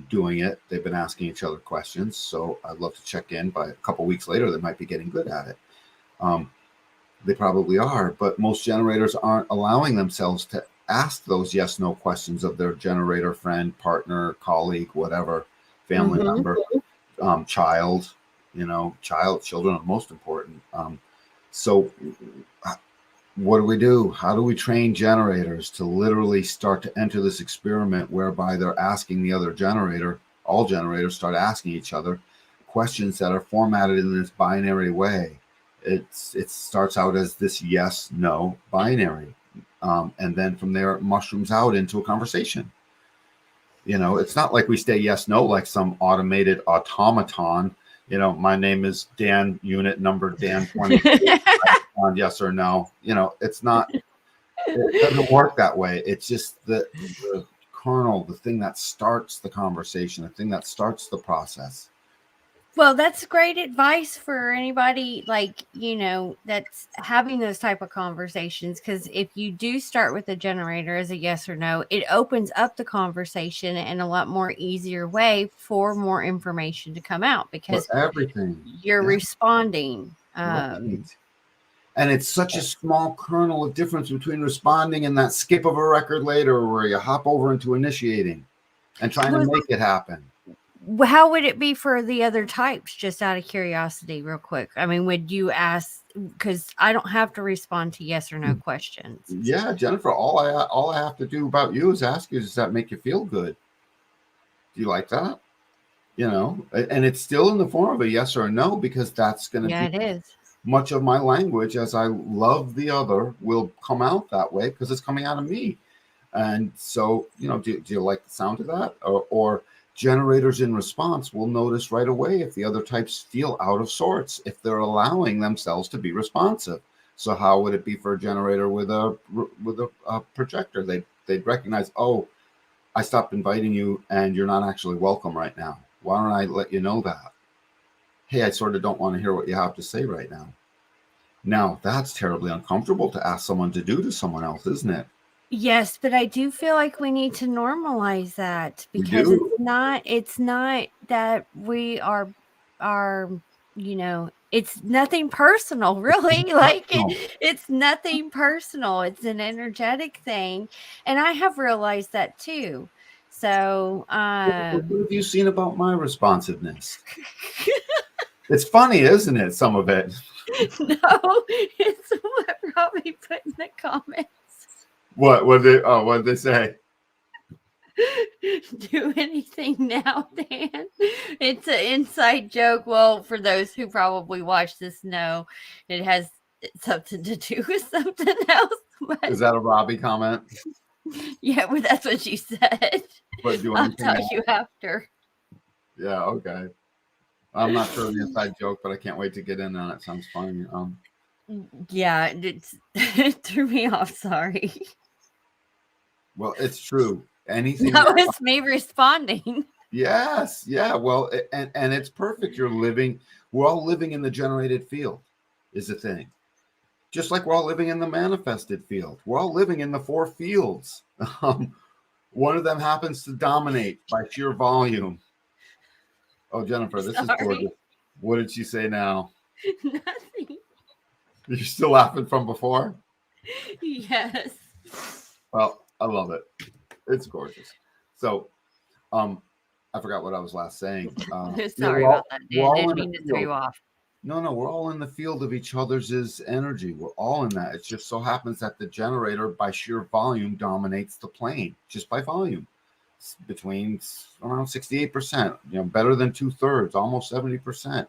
doing it. They've been asking each other questions, so I'd love to check in. By a couple weeks later, they might be getting good at it. They probably are, but most generators aren't allowing themselves to ask those yes/no questions of their generator friend, partner, colleague, whatever, family member, child. Children are most important. So what do we do? How do we train generators to literally start to enter this experiment whereby they're asking the other generator, all generators start asking each other questions that are formatted in this binary way? It starts out as this yes/no binary. And then from there, it mushrooms out into a conversation. It's not like we stay yes/no like some automated automaton. My name is Dan, unit number Dan 20. On yes or no. It's not, it doesn't work that way. It's just the kernel, the thing that starts the conversation, the thing that starts the process. Well, that's great advice for anybody that's having those type of conversations, because if you do start with a generator as a yes or no, it opens up the conversation in a lot more easier way for more information to come out, because for everything you're responding. Right. And it's such a small kernel of difference between responding and that skip of a record later where you hop over into initiating and trying to make it happen. How would it be for the other types, just out of curiosity, real quick? I mean, would you ask, because I don't have to respond to yes or no questions. Yeah, Jennifer, all I have to do about you is ask you, does that make you feel good? Do you like that? And it's still in the form of a yes or a no, because that's going to be it is. Much of my language, as I love the other, will come out that way because it's coming out of me. And so, do you like the sound of that? Or generators in response will notice right away if the other types feel out of sorts, if they're allowing themselves to be responsive. So how would it be for a generator with a projector? They'd recognize, oh, I stopped inviting you and you're not actually welcome right now. Why don't I let you know that? Hey, I sort of don't want to hear what you have to say right now. Now, that's terribly uncomfortable to ask someone to do to someone else, isn't it? Yes, but I do feel like we need to normalize that, because it's not that we are it's nothing personal, really. It's nothing personal. It's an energetic thing. And I have realized that too. So, what have you seen about my responsiveness? It's funny, isn't it? Some of it. No, it's what Robbie put in the comments. What did they say? Do anything now, Dan? It's an inside joke. Well, for those who probably watch this know, it has something to do with something else. Is that a Robbie comment? Yeah, well, that's what she said. But I'll tell you after. Yeah, okay. I'm not sure of the inside joke, but I can't wait to get in on it. Sounds funny. Yeah, it threw me off. Sorry. Well, it's true. Anything that was me responding. Yes, yeah. Well, and it's perfect. We're all living in the generated field, is the thing. Just like we're all living in the manifested field. We're all living in the four fields. One of them happens to dominate by sheer volume. Oh, Jennifer, this is Sorry. gorgeous. What did she say now? Nothing. You're still laughing from before? Yes. Well, I love it. It's gorgeous. So, I forgot what I was last saying. Sorry about that, we're Dan. all Didn't in the mean to throw field. you off. No, we're all in the field of each other's energy. We're all in that. It just so happens that the generator, by sheer volume, dominates the plane, just by volume. It's between around 68%, better than 2/3, almost 70%.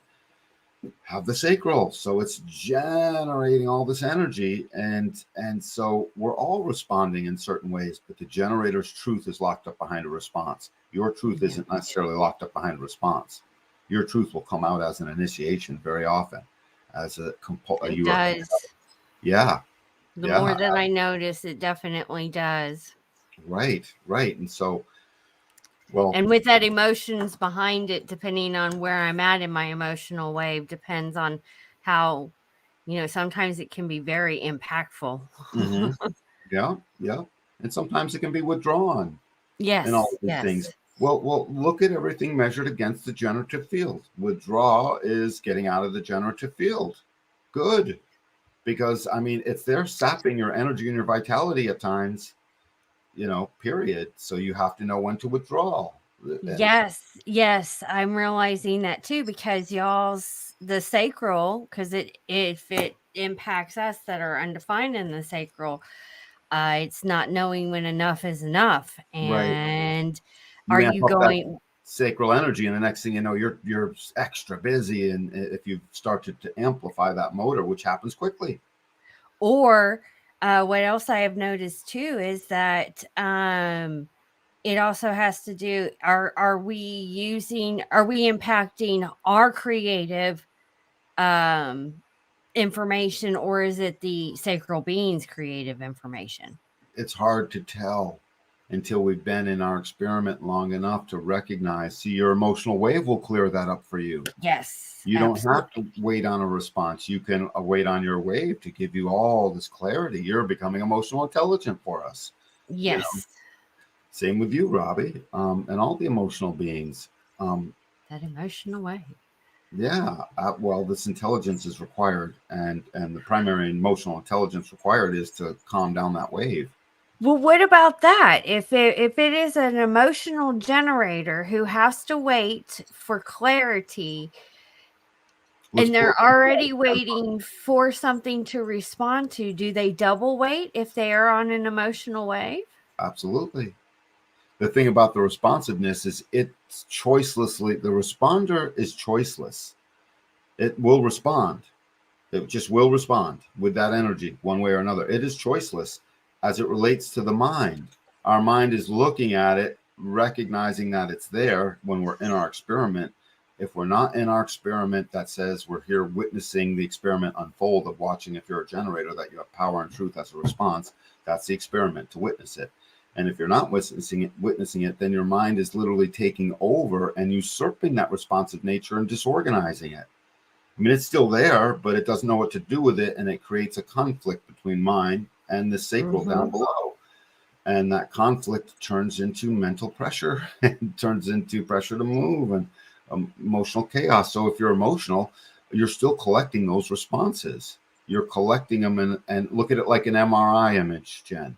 Have the sacral, so it's generating all this energy, and so we're all responding in certain ways, but the generator's truth is locked up behind a response. Your truth isn't necessarily locked up behind a response. Your truth will come out as an initiation very often, as a It does. Yeah. The Yeah. more that I notice, it definitely does. Right. And so, well, And with that emotions behind it, depending on where I'm at in my emotional wave, depends on how, sometimes it can be very impactful. yeah, and sometimes it can be withdrawn. Yes. And all of these things. Well, look at everything measured against the generative field. Withdraw is getting out of the generative field. Good. Because, it's there sapping your energy and your vitality at times, period. So you have to know when to withdraw. Yes. I'm realizing that too, because the sacral, because if it impacts us that are undefined in the sacral, it's not knowing when enough is enough. And Right. are you going sacral energy, and the next thing you know, you're extra busy, and if you start to amplify that motor, which happens quickly. Or what else I have noticed too is that it also has to do, are we impacting our creative information, or is it the sacral being's creative information? It's hard to tell until we've been in our experiment long enough to recognize. See, your emotional wave will clear that up for you. Yes. You don't have to wait on a response. You can wait on your wave to give you all this clarity. You're becoming emotional intelligent for us. Yes. Same with you, Robbie, and all the emotional beings. That emotional wave. Yeah. Well, this intelligence is required, and the primary emotional intelligence required is to calm down that wave. Well, what about that? If it is an emotional generator who has to wait for clarity, and they're already waiting for something to respond to, do they double wait if they are on an emotional wave? Absolutely. The thing about the responsiveness is it's choicelessly, the responder is choiceless. It will respond. It just will respond with that energy one way or another. It is choiceless as it relates to the mind. Our mind is looking at it, recognizing that it's there when we're in our experiment. If we're not in our experiment, that says we're here witnessing the experiment unfold, of watching if you're a generator, that you have power and truth as a response. That's the experiment, to witness it. And if you're not witnessing it, then your mind is literally taking over and usurping that responsive nature and disorganizing it. It's still there, but it doesn't know what to do with it, and it creates a conflict between mind and the sacral down below. And that conflict turns into mental pressure, and turns into pressure to move, and emotional chaos. So if you're emotional, you're still collecting those responses. You're collecting them, and look at it like an MRI image, Jen.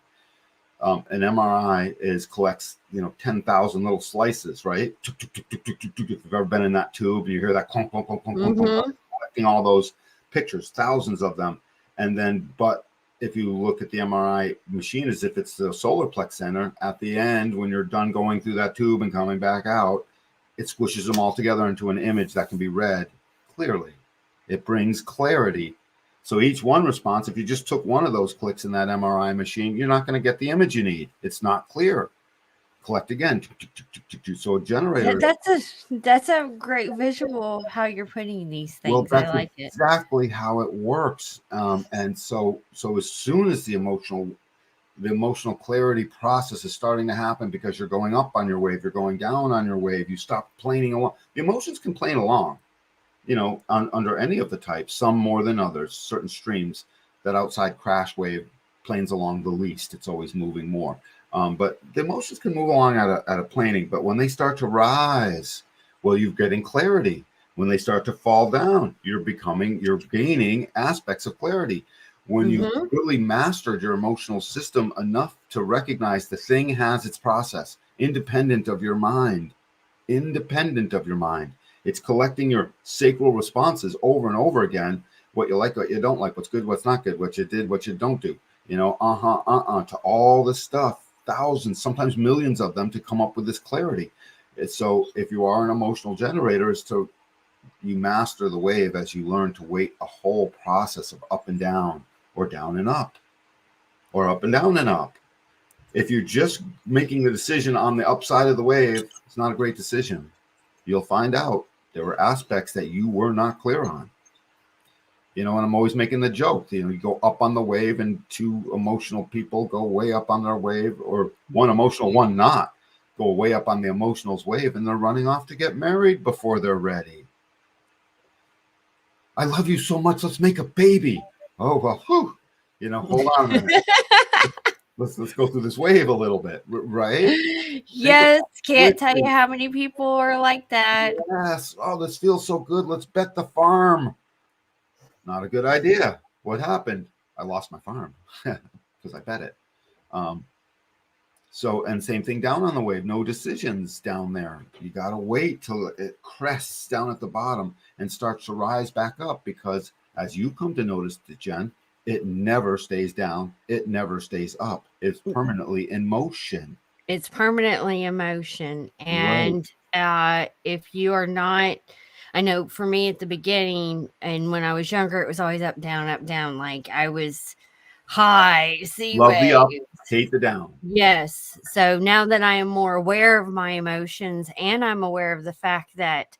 An MRI collects 10,000 little slices, right? If you've ever been in that tube and you hear that clunk, clunk, clunk, clunk, clunk, collecting all those pictures, thousands of them. And then, but if you look at the MRI machine as if it's the solar plex center, at the end, when you're done going through that tube and coming back out, it squishes them all together into an image that can be read clearly. It brings clarity. So each one response, if you just took one of those clicks in that MRI machine, you're not going to get the image you need. It's not clear. Collect again. So a generator. That's a great visual how you're putting these things. Well, that's I like exactly how it works. And so as soon as the emotional the emotional clarity process is starting to happen because you're going up on your wave, you're going down on your wave, you stop planing along. The emotions can plane along, under any of the types, some more than others. Certain streams, that outside crash wave planes along the least. It's always moving more. But the emotions can move along at a planing. But when they start to rise, well, you're getting clarity. When they start to fall down, you're gaining aspects of clarity. When you really mastered your emotional system enough to recognize the thing has its process, independent of your mind. It's collecting your sacral responses over and over again. What you like, what you don't like, what's good, what's not good, what you did, what you don't do, to all this stuff, thousands, sometimes millions of them, to come up with this clarity. So if you are an emotional generator, you master the wave as you learn to wait a whole process of up and down, or down and up, or up and down and up. If you're just making the decision on the upside of the wave, it's not a great decision. You'll find out there were aspects that you were not clear on. And I'm always making the joke, you go up on the wave and two emotional people go way up on their wave, or one emotional, one not, go way up on the emotional's wave, and they're running off to get married before they're ready. I love you so much, let's make a baby. Oh, well, whew. Hold on a minute. Let's go through this wave a little bit, right? Yes, can't tell you how many people are like that. Yes. Oh, this feels so good. Let's bet the farm. Not a good idea. What happened? I lost my farm because I bet it. And same thing down on the wave. No decisions down there. You got to wait till it crests down at the bottom and starts to rise back up, because as you come to notice, Jen, it never stays down. It never stays up. It's permanently in motion. It's permanently in motion. And if you are not, I know for me at the beginning and when I was younger, it was always up, down. Like I was high, sea Love the up, waves. hate the down. Yes. So now that I am more aware of my emotions, and I'm aware of the fact that,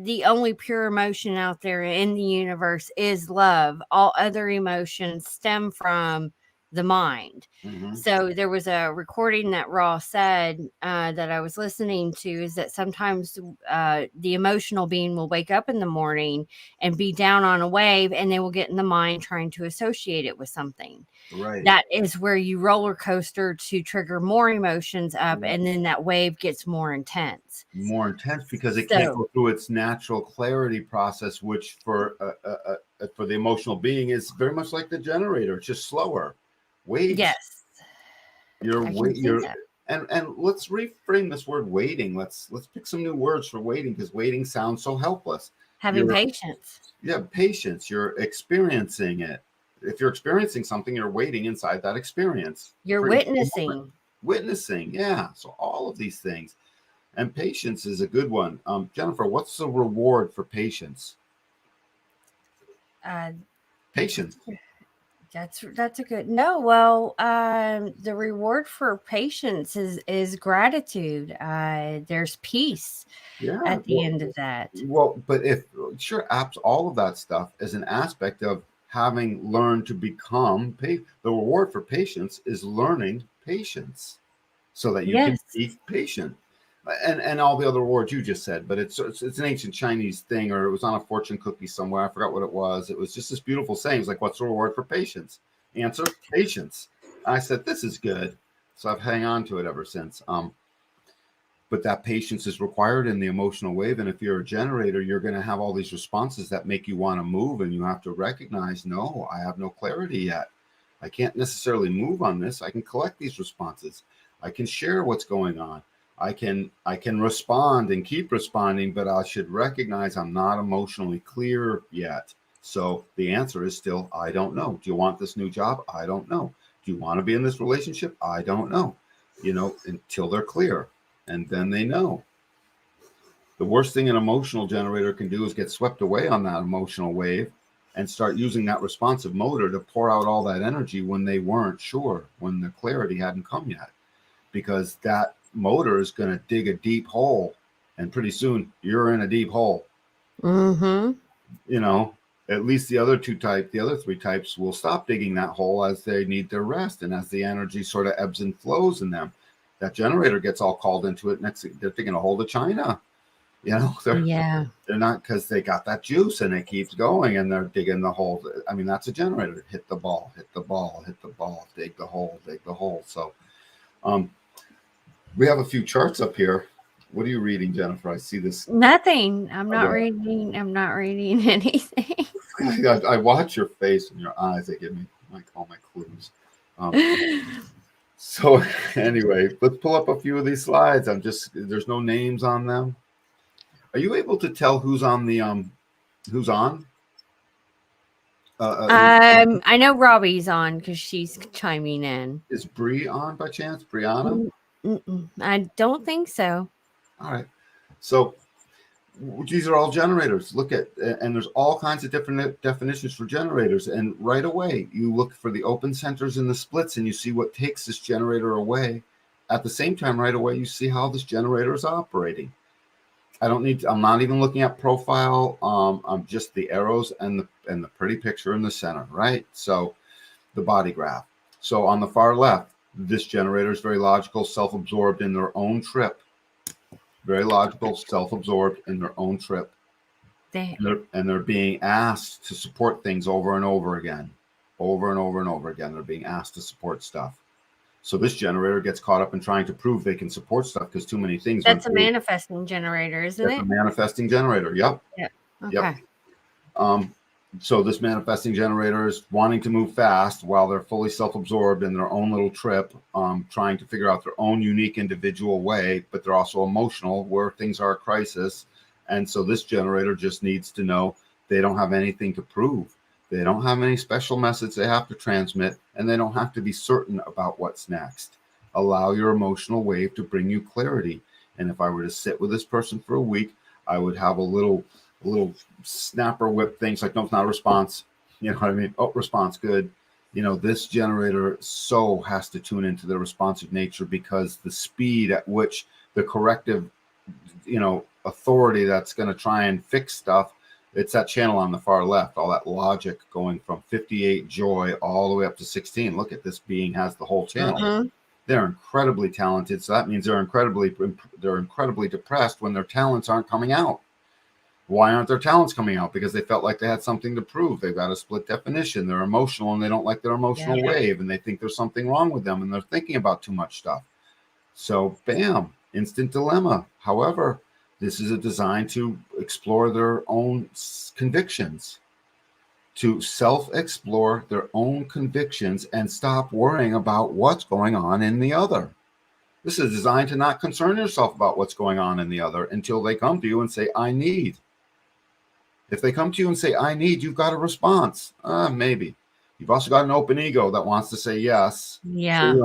the only pure emotion out there in the universe is love. All other emotions stem from the mind. So there was a recording that Ross said that I was listening to, is that sometimes the emotional being will wake up in the morning and be down on a wave, and they will get in the mind trying to associate it with something. Right. That is where you roller coaster to trigger more emotions up, and then that wave gets more intense. More intense because it can't go through its natural clarity process, which for the emotional being is very much like the generator. It's just slower. Waves. Yes. And let's reframe this word waiting. Let's pick some new words for waiting, because waiting sounds so helpless. Having patience. Yeah, patience. You're experiencing it. If you're experiencing something, you're waiting inside that experience. You're witnessing. Witnessing, yeah. So all of these things. And patience is a good one. Jennifer, what's the reward for patience? Patience. That's a good. No, well, the reward for patience is gratitude. There's peace at the end of that. Well, but apps, all of that stuff is an aspect of having learned to become patient. The reward for patience is learning patience, so that you can be patient. And all the other words you just said, but it's an ancient Chinese thing, or it was on a fortune cookie somewhere. I forgot what it was. It was just this beautiful saying. It's like, what's the reward for patience? Answer: patience. I said, this is good. So I've hung on to it ever since. But that patience is required in the emotional wave. And if you're a generator, you're going to have all these responses that make you want to move. And you have to recognize, no, I have no clarity yet. I can't necessarily move on this. I can collect these responses. I can share what's going on. I can respond and keep responding, but I should recognize I'm not emotionally clear yet. So the answer is still, I don't know. Do you want this new job? I don't know. Do you want to be in this relationship? I don't know. Until they're clear, and then they know. The worst thing an emotional generator can do is get swept away on that emotional wave and start using that responsive motor to pour out all that energy when they weren't sure, when the clarity hadn't come yet, because that motor is going to dig a deep hole, and pretty soon you're in a deep hole. at least the other three types will stop digging that hole as they need their rest and as the energy sort of ebbs and flows in them. That generator gets all called into it. Next, they're digging a hole to China. Yeah. They're not, because they got that juice and it keeps going and they're digging the hole. I mean, that's a generator. Hit the ball, hit the ball, hit the ball, dig the hole, dig the hole. So we have a few charts up here. What are you reading, Jennifer? I see this. Nothing. I'm not Okay. reading. I'm not reading anything. I watch your face and your eyes. They give me like all my clues. So anyway, let's pull up a few of these slides. There's no names on them. Are you able to tell who's on the who's on? I know Robbie's on because she's chiming in. Is Bree on by chance? Brianna? I don't think so. All right. So these are all generators. Look at, and there's all kinds of different definitions for generators. And right away, you look for the open centers and the splits, and you see what takes this generator away. At the same time, right away, you see how this generator is operating. I'm not even looking at profile. I'm just the arrows and the pretty picture in the center, right? So the body graph. So on the far left, this generator is very logical, self-absorbed in their own trip. Very logical, self-absorbed in their own trip. And they're being asked to support things over and over again. Over and over and over again. They're being asked to support stuff. So this generator gets caught up in trying to prove they can support stuff because too many things. That's a manifesting generator, isn't it? That's a manifesting generator. Yep. Yeah. Okay. Yep. So this manifesting generator is wanting to move fast while they're fully self-absorbed in their own little trip, trying to figure out their own unique individual way, but they're also emotional where things are a crisis. And so this generator just needs to know they don't have anything to prove. They don't have any special message they have to transmit, and they don't have to be certain about what's next. Allow your emotional wave to bring you clarity. And if I were to sit with this person for a week, I would have a little snapper whip things like, no, it's not a response. You know what I mean? Oh, response, good. This generator so has to tune into the responsive nature, because the speed at which the corrective, authority that's going to try and fix stuff, it's that channel on the far left, all that logic going from 58 joy all the way up to 16. Look at this being has the whole channel. Mm-hmm. They're incredibly talented. So that means they're incredibly depressed when their talents aren't coming out. Why aren't their talents coming out? Because they felt like they had something to prove. They've got a split definition. They're emotional and they don't like their emotional wave, and they think there's something wrong with them, and they're thinking about too much stuff. So bam, instant dilemma. However, this is a design to explore their own convictions, to self-explore their own convictions and stop worrying about what's going on in the other. This is designed to not concern yourself about what's going on in the other until they come to you and say, I need. If they come to you and say, I need, you've got a response. Maybe. You've also got an open ego that wants to say yes. Yeah. So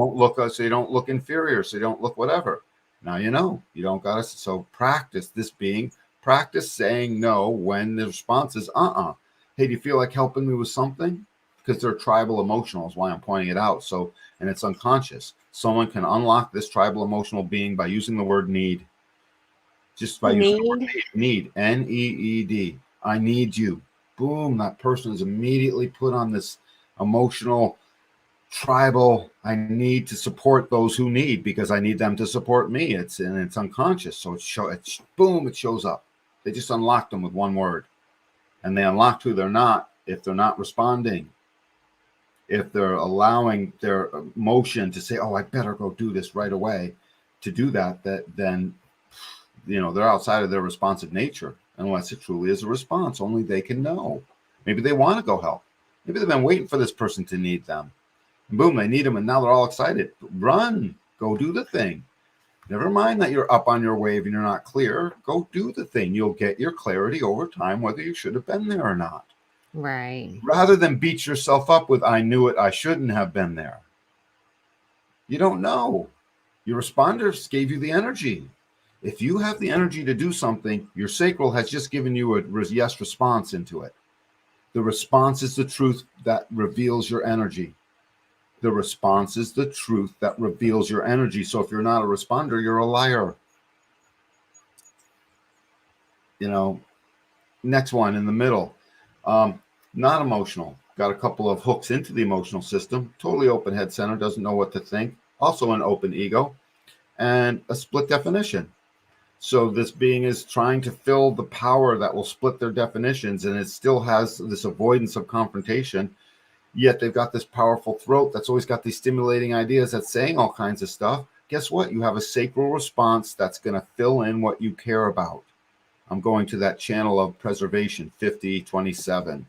you don't look inferior. So you don't look whatever. Now you don't got to. So practice practice saying no when the response is Hey, do you feel like helping me with something? Because they're tribal emotional is why I'm pointing it out. So, and it's unconscious. Someone can unlock this tribal emotional being by using the word need. Just by using the word need. N-E-E-D. I need you. Boom. That person is immediately put on this emotional tribal. I need to support those who need because I need them to support me. It's unconscious. So boom, it shows up. They just unlocked them with one word. And they unlocked who they're not if they're not responding. If they're allowing their emotion to say, oh, I better go do this right away, to do that, then they're outside of their responsive nature, unless it truly is a response. Only they can know. Maybe they want to go help. Maybe they've been waiting for this person to need them. And boom, they need them, and now they're all excited. Run, go do the thing. Never mind that you're up on your wave and you're not clear. Go do the thing. You'll get your clarity over time, whether you should have been there or not. Right. Rather than beat yourself up with, I knew it, I shouldn't have been there. You don't know. Your responders gave you the energy. If you have the energy to do something, your sacral has just given you a yes response into it. The response is the truth that reveals your energy. The response is the truth that reveals your energy. So if you're not a responder, you're a liar. Next one in the middle. Not emotional. Got a couple of hooks into the emotional system. Totally open head center. Doesn't know what to think. Also an open ego. And a split definition. So this being is trying to fill the power that will split their definitions, and it still has this avoidance of confrontation. Yet they've got this powerful throat that's always got these stimulating ideas that's saying all kinds of stuff. Guess what? You have a sacral response that's going to fill in what you care about. I'm going to that channel of preservation, 5027.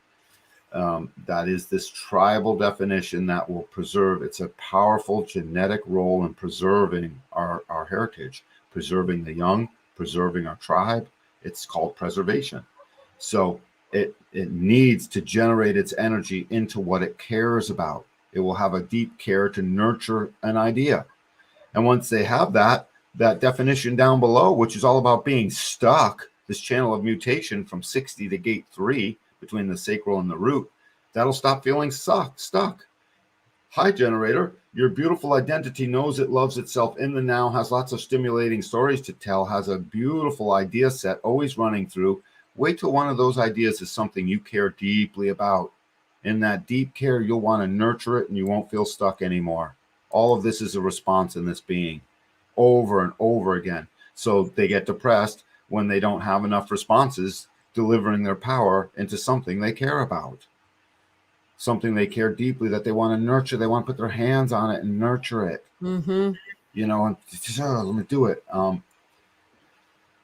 That is this tribal definition that will preserve. It's a powerful genetic role in preserving our heritage, preserving the young, preserving our tribe. It's called preservation. So it needs to generate its energy into what it cares about. It will have a deep care to nurture an idea. And once they have that definition down below, which is all about being stuck, this channel of mutation from 60 to gate 3 between the sacral and the root, that'll stop feeling stuck. Hi, generator. Your beautiful identity knows it loves itself in the now, has lots of stimulating stories to tell, has a beautiful idea set always running through. Wait till one of those ideas is something you care deeply about. In that deep care, you'll want to nurture it and you won't feel stuck anymore. All of this is a response in this being over and over again. So they get depressed when they don't have enough responses delivering their power into something they care about. Something they care deeply that they want to nurture. They want to put their hands on it and nurture it. Mm-hmm. You know, and let me do it.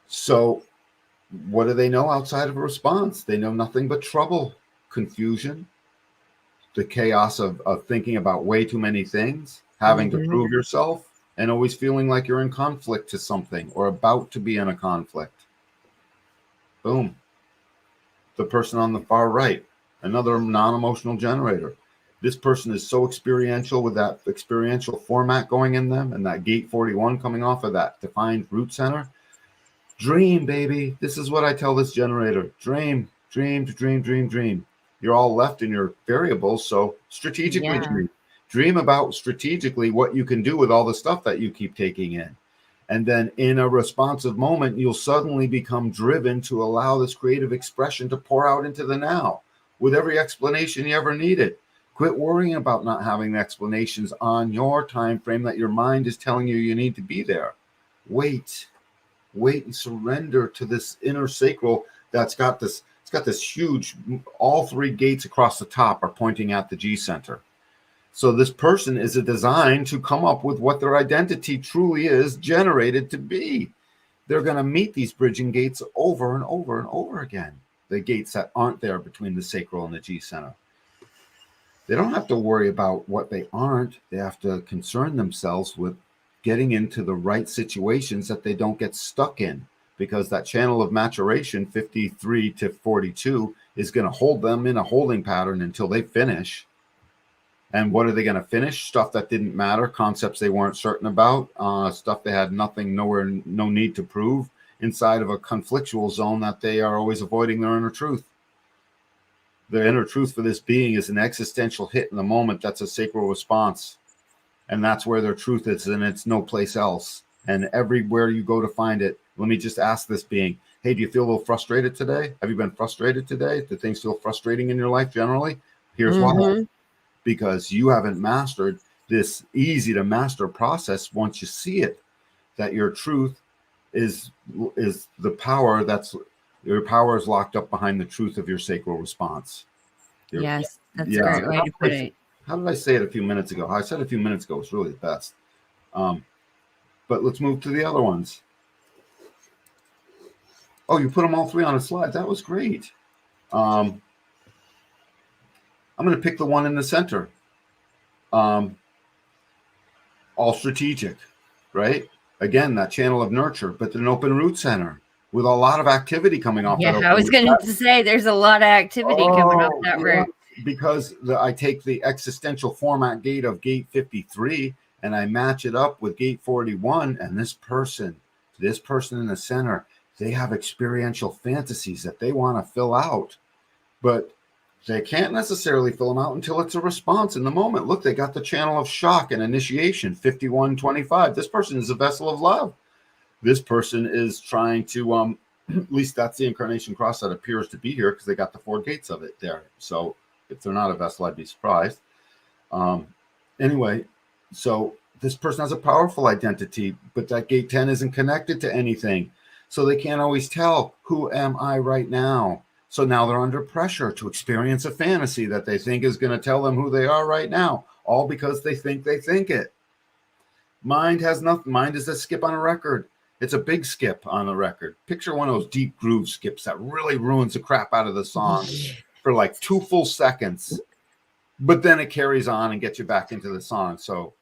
So what do they know outside of a response? They know nothing but trouble, confusion, the chaos of thinking about way too many things, having to prove yourself, and always feeling like you're in conflict to something or about to be in a conflict. Boom. The person on the far right, another non-emotional generator. This person is so experiential with that experiential format going in them and that gate 41 coming off of that defined root center. Dream, baby. This is what I tell this generator. Dream. You're all left in your variables, so strategically dream. Dream about strategically what you can do with all the stuff that you keep taking in. And then in a responsive moment, you'll suddenly become driven to allow this creative expression to pour out into the now with every explanation you ever needed. Quit worrying about not having the explanations on your time frame that your mind is telling you need to be there. Wait and surrender to this inner sacral that's got this, it's got this huge, all three gates across the top are pointing at the G center. So this person is a design to come up with what their identity truly is generated to be. They're going to meet these bridging gates over and over and over again. The gates that aren't there between the sacral and the G center. They don't have to worry about what they aren't. They have to concern themselves with getting into the right situations that they don't get stuck in, because that channel of maturation, 53 to 42, is going to hold them in a holding pattern until they finish. And what are they going to finish? Stuff that didn't matter, concepts they weren't certain about, stuff they had no need to prove, inside of a conflictual zone that they are always avoiding their inner truth. The inner truth for this being is an existential hit in the moment. That's a sacral response. And that's where their truth is, and it's no place else. And everywhere you go to find it, let me just ask this being, hey, do you feel a little frustrated today? Have you been frustrated today? Do things feel frustrating in your life generally? Here's why. Because you haven't mastered this easy to master process once you see it, that your truth is the power your power is locked up behind the truth of your sacral response. Yes, that's a great way to put it. How did I say it a few minutes ago? How I said a few minutes ago was really the best. But let's move to the other ones. Oh, you put them all three on a slide. That was great. I'm going to pick the one in the center. All strategic, right? Again, that channel of nurture, but an open root center with a lot of activity coming off. Yeah, I was going to say there's a lot of activity coming off that root. Because I take the existential format gate of gate 53 and I match it up with gate 41, and this person in the center, they have experiential fantasies that they want to fill out, but they can't necessarily fill them out until it's a response in the moment. Look, they got the channel of shock and initiation, 5125. This person is a vessel of love. This person is trying to At least that's the incarnation cross that appears to be here, because they got the 4 gates of it there. So if they're not a vessel, I'd be surprised. Anyway, so this person has a powerful identity, but that gate 10 isn't connected to anything. So they can't always tell, who am I right now? So now they're under pressure to experience a fantasy that they think is going to tell them who they are right now, all because they think it. Mind has nothing. Mind is a skip on a record. It's a big skip on the record. Picture one of those deep groove skips that really ruins the crap out of the song for like 2 full seconds. But then it carries on and gets you back into the song. So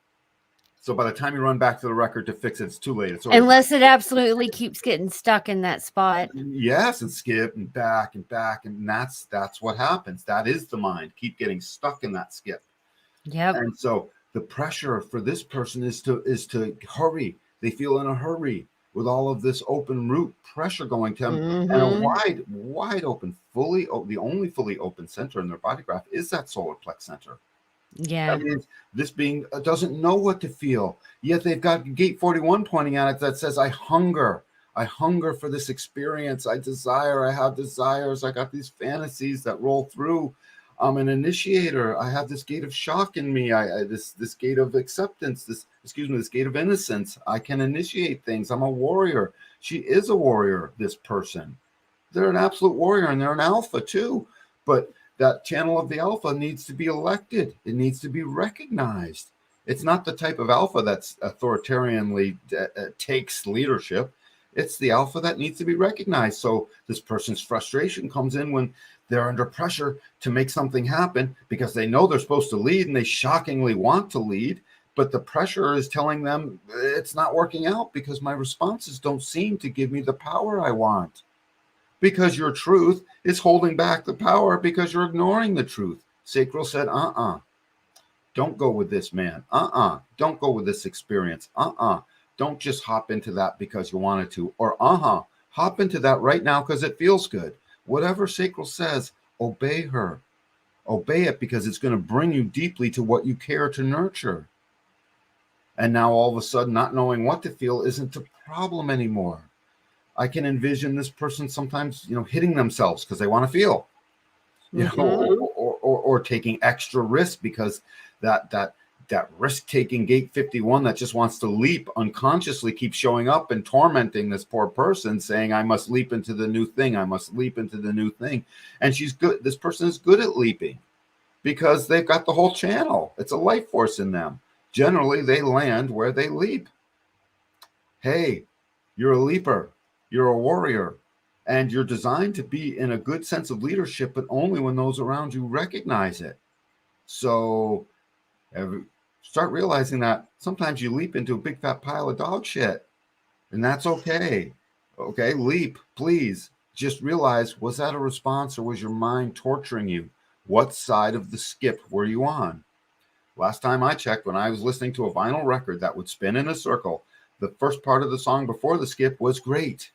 by the time you run back to the record to fix it, it's too late. Unless it absolutely keeps getting stuck in that spot. Yes, and skip and back, and that's what happens. That is the mind. Keep getting stuck in that skip. Yep. And so the pressure for this person is to hurry. They feel in a hurry with all of this open root pressure going to them, and a wide open, the only fully open center in their body graph is that solar plex center. Yeah. That means this being doesn't know what to feel, yet they've got gate 41 pointing at it that says, I hunger for this experience. I desire, I have desires. I got these fantasies that roll through. I'm an initiator. I have this gate of shock in me. This gate of acceptance, this gate of innocence. I can initiate things. I'm a warrior. She is a warrior, this person. They're an absolute warrior, and they're an alpha too. But that channel of the alpha needs to be elected. It needs to be recognized. It's not the type of alpha that's authoritarianly takes leadership. It's the alpha that needs to be recognized. So this person's frustration comes in when they're under pressure to make something happen because they know they're supposed to lead and they shockingly want to lead, but the pressure is telling them it's not working out because my responses don't seem to give me the power I want. Because your truth is holding back the power because you're ignoring the truth. Sacral said, don't go with this man. Don't go with this experience. Don't just hop into that because you wanted to. Or hop into that right now because it feels good. Whatever Sacral says, obey her. Obey it because it's going to bring you deeply to what you care to nurture. And now all of a sudden, not knowing what to feel isn't a problem anymore. I can envision this person sometimes, hitting themselves because they want to feel, or taking extra risk because that risk-taking gate 51 that just wants to leap unconsciously keeps showing up and tormenting this poor person, saying, I must leap into the new thing. I must leap into the new thing. And she's good. This person is good at leaping because they've got the whole channel. It's a life force in them. Generally, they land where they leap. Hey, you're a leaper. You're a warrior. And you're designed to be in a good sense of leadership, but only when those around you recognize it. So start realizing that sometimes you leap into a big fat pile of dog shit, and that's okay. Okay, leap, please. Just realize, was that a response or was your mind torturing you? What side of the skip were you on? Last time I checked, when I was listening to a vinyl record that would spin in a circle, the first part of the song before the skip was great.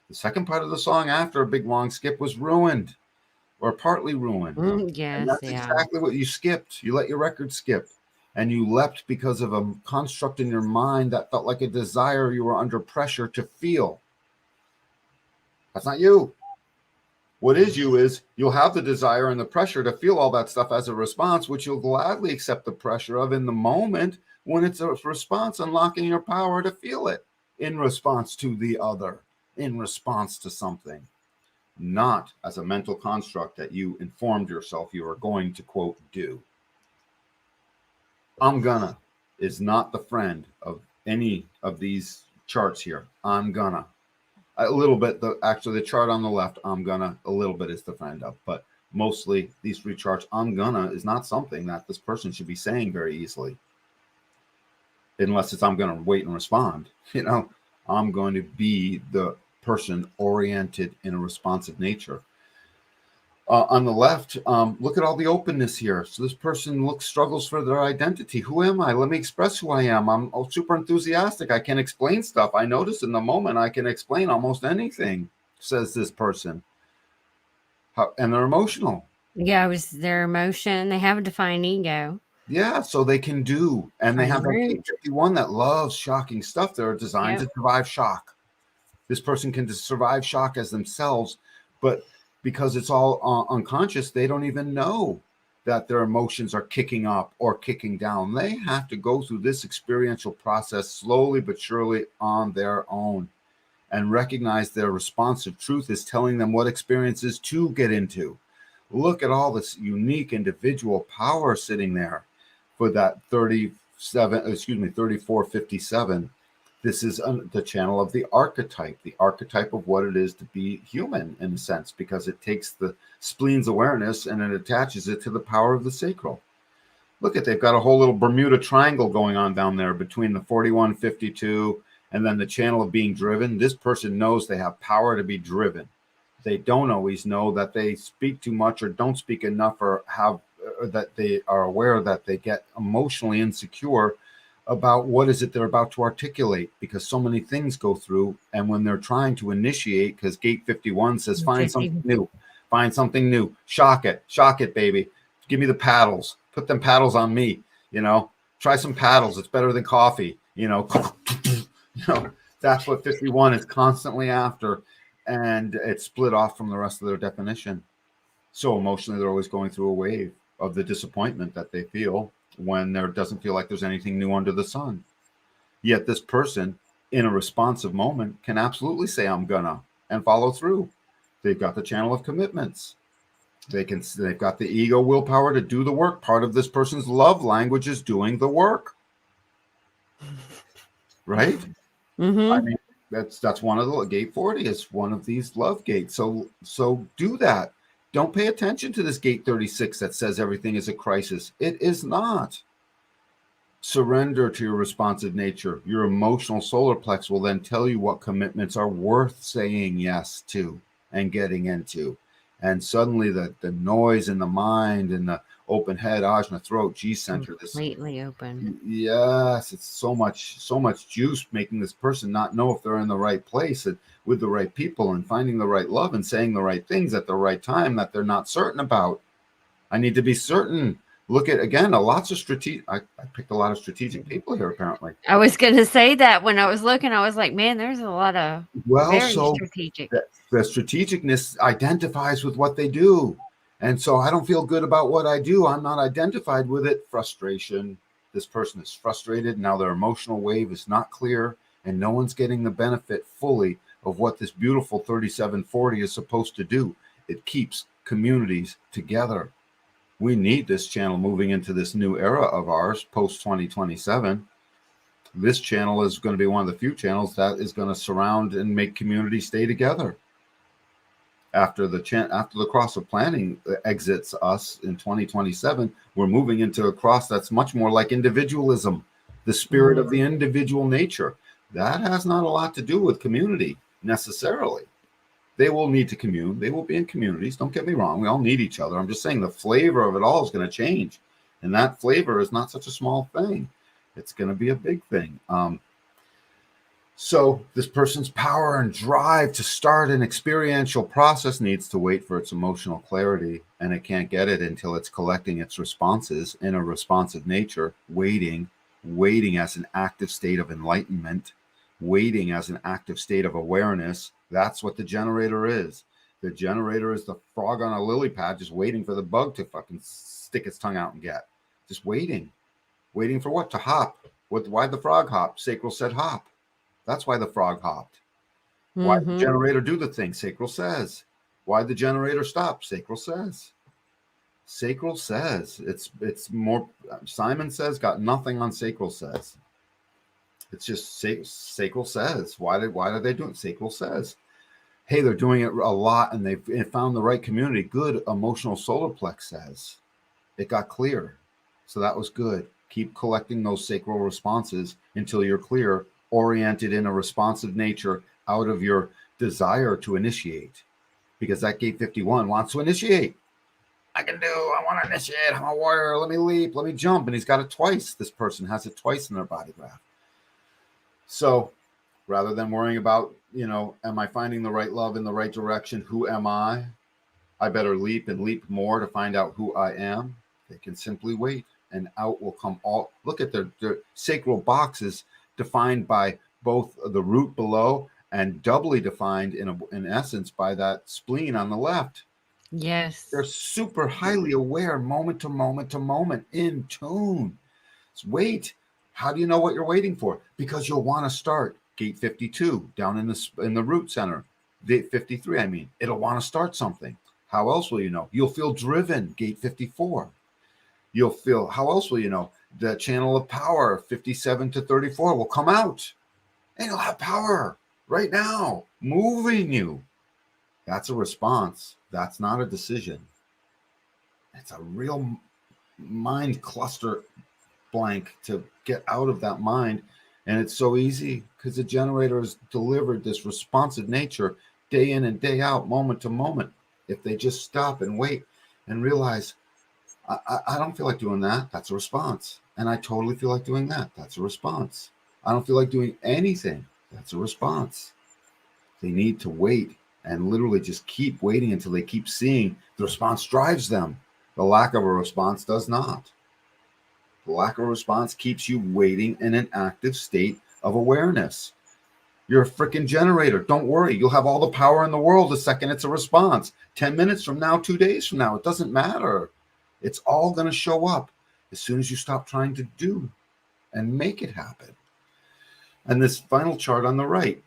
The second part of the song after a big long skip was ruined or partly ruined. Yes, and that's exactly what you skipped. You let your record skip and you leapt because of a construct in your mind that felt like a desire you were under pressure to feel. That's not you. What is you is you'll have the desire and the pressure to feel all that stuff as a response, which you'll gladly accept the pressure of in the moment when it's a response, unlocking your power to feel it in response to the other, in response to something, not as a mental construct that you informed yourself you are going to, quote, do. I'm gonna is not the friend of any of these charts here. I'm gonna. A little bit, the chart on the left, I'm gonna, a little bit is the friend of, but mostly these 3 charts, I'm gonna is not something that this person should be saying very easily. Unless it's I'm gonna wait and respond. I'm going to be the person oriented in a responsive nature. On the left, look at all the openness here. So this person struggles for their identity. Who am I? Let me express who I am. I'm super enthusiastic. I can explain stuff. I notice in the moment I can explain almost anything, says this person. And they're emotional. Yeah, it was their emotion. They have a defined ego. Yeah, so they can do. And they have a 51 that loves shocking stuff. They're designed to survive shock. This person can survive shock as themselves, but because it's all unconscious, they don't even know that their emotions are kicking up or kicking down. They have to go through this experiential process slowly but surely on their own, and recognize their responsive truth is telling them what experiences to get into. Look at all this unique individual power sitting there for that 3457. This is the channel of the archetype of what it is to be human, in a sense, because it takes the spleen's awareness and it attaches it to the power of the sacral. Look at, they've got a whole little Bermuda Triangle going on down there between the 4152 and then the channel of being driven. This person knows they have power to be driven. They don't always know that they speak too much or don't speak enough, or that they are aware that they get emotionally insecure about what is it they're about to articulate, because so many things go through. And when they're trying to initiate, because gate 51 says, find something new, shock it, baby. Give me the paddles, put them paddles on me, try some paddles. It's better than coffee, that's what 51 is constantly after. And it's split off from the rest of their definition. So emotionally, they're always going through a wave of the disappointment that they feel when there doesn't feel like there's anything new under the sun. Yet this person, in a responsive moment, can absolutely say, I'm gonna, and follow through. They've got the channel of commitments. They've got the ego willpower to do the work. Part of this person's love language is doing the work. Right? Mm-hmm. I mean, that's one of the gate 40 is one of these love gates. So do that. Don't pay attention to this gate 36 that says everything is a crisis. It is not. Surrender to your responsive nature. Your emotional solar plex will then tell you what commitments are worth saying yes to and getting into. And suddenly the noise in the mind and the open head, ajna, throat, G center, completely open. Yes, it's so much juice making this person not know if they're in the right place and with the right people and finding the right love and saying the right things at the right time that they're not certain about. I need to be certain. Look at, again, lots of strategic. I picked a lot of strategic people here, apparently. I was going to say that when I was looking, I was like, man, there's a lot of very strategic. The strategicness identifies with what they do. And so I don't feel good about what I do. I'm not identified with it. Frustration. This person is frustrated. Now their emotional wave is not clear, and no one's getting the benefit fully of what this beautiful 3740 is supposed to do. It keeps communities together. We need this channel moving into this new era of ours, post 2027. This channel is going to be one of the few channels that is going to surround and make community stay together. After the cross of planning exits us in 2027, we're moving into a cross that's much more like individualism, the spirit of the individual nature. That has not a lot to do with community necessarily. They will need to commune. They will be in communities. Don't get me wrong. We all need each other. I'm just saying the flavor of it all is going to change. And that flavor is not such a small thing. It's going to be a big thing. So this person's power and drive to start an experiential process needs to wait for its emotional clarity, and it can't get it until it's collecting its responses in a responsive nature, waiting as an active state of enlightenment, waiting as an active state of awareness. That's what the generator is. The generator is the frog on a lily pad just waiting for the bug to fucking stick its tongue out and get. Just waiting. Waiting for what? To hop. Why'd the frog hop? Sacral said hop. That's why the frog hopped. Why did the generator do the thing? Sacral says. Why did the generator stop? Sacral says. Sacral says. It's more, Simon says, got nothing on sacral says. It's just sacral says. Why did they do it? Sacral says. Hey, they're doing it a lot and they've found the right community. Good. Emotional solar plex says. It got clear. So that was good. Keep collecting those sacral responses until you're clear, oriented in a responsive nature out of your desire to initiate. Because that gate 51 wants to initiate. I want to initiate. I'm a warrior. Let me leap. Let me jump. And he's got it twice. This person has it twice in their body graph. So rather than worrying about, am I finding the right love in the right direction? Who am I? I better leap and leap more to find out who I am. They can simply wait, and out will come all. Look at their sacral boxes defined by both the root below and doubly defined in essence by that spleen on the left. Yes. They're super highly aware, moment to moment to moment, in tune. Wait. How do you know what you're waiting for? Because you'll want to start gate 52 down in the root center. 53, I mean. It'll want to start something. How else will you know? You'll feel driven, gate 54. You'll feel, how else will you know? The channel of power, 57 to 34, will come out. And you'll have power right now, moving you. That's a response. That's not a decision. It's a real mind cluster blank to get out of that mind. And it's so easy because the generator has delivered this responsive nature day in and day out, moment to moment. If they just stop and wait and realize, I don't feel like doing that, that's a response. And I totally feel like doing that, that's a response. I don't feel like doing anything, that's a response. They need to wait and literally just keep waiting until they keep seeing the response drives them. The lack of a response does not. The lack of a response keeps you waiting in an active state of awareness. You're a freaking generator. Don't worry. You'll have all the power in the world the second it's a response. 10 minutes from now, 2 days from now, it doesn't matter. It's all going to show up as soon as you stop trying to do and make it happen. And this final chart on the right,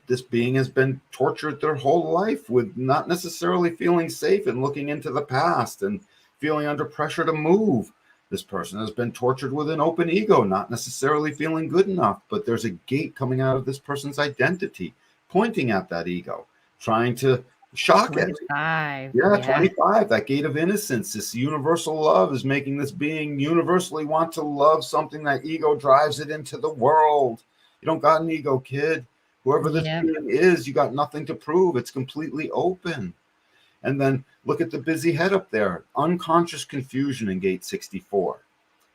this being has been tortured their whole life with not necessarily feeling safe and looking into the past and feeling under pressure to move. This person has been tortured with an open ego, not necessarily feeling good enough, but there's a gate coming out of this person's identity, pointing at that ego, trying to shock it. 25. Yeah, 25, that gate of innocence, this universal love is making this being universally want to love something. That ego drives it into the world. You don't got an ego, kid. Whoever this being is, you got nothing to prove. It's completely open. And then look at the busy head up there, unconscious confusion in gate 64.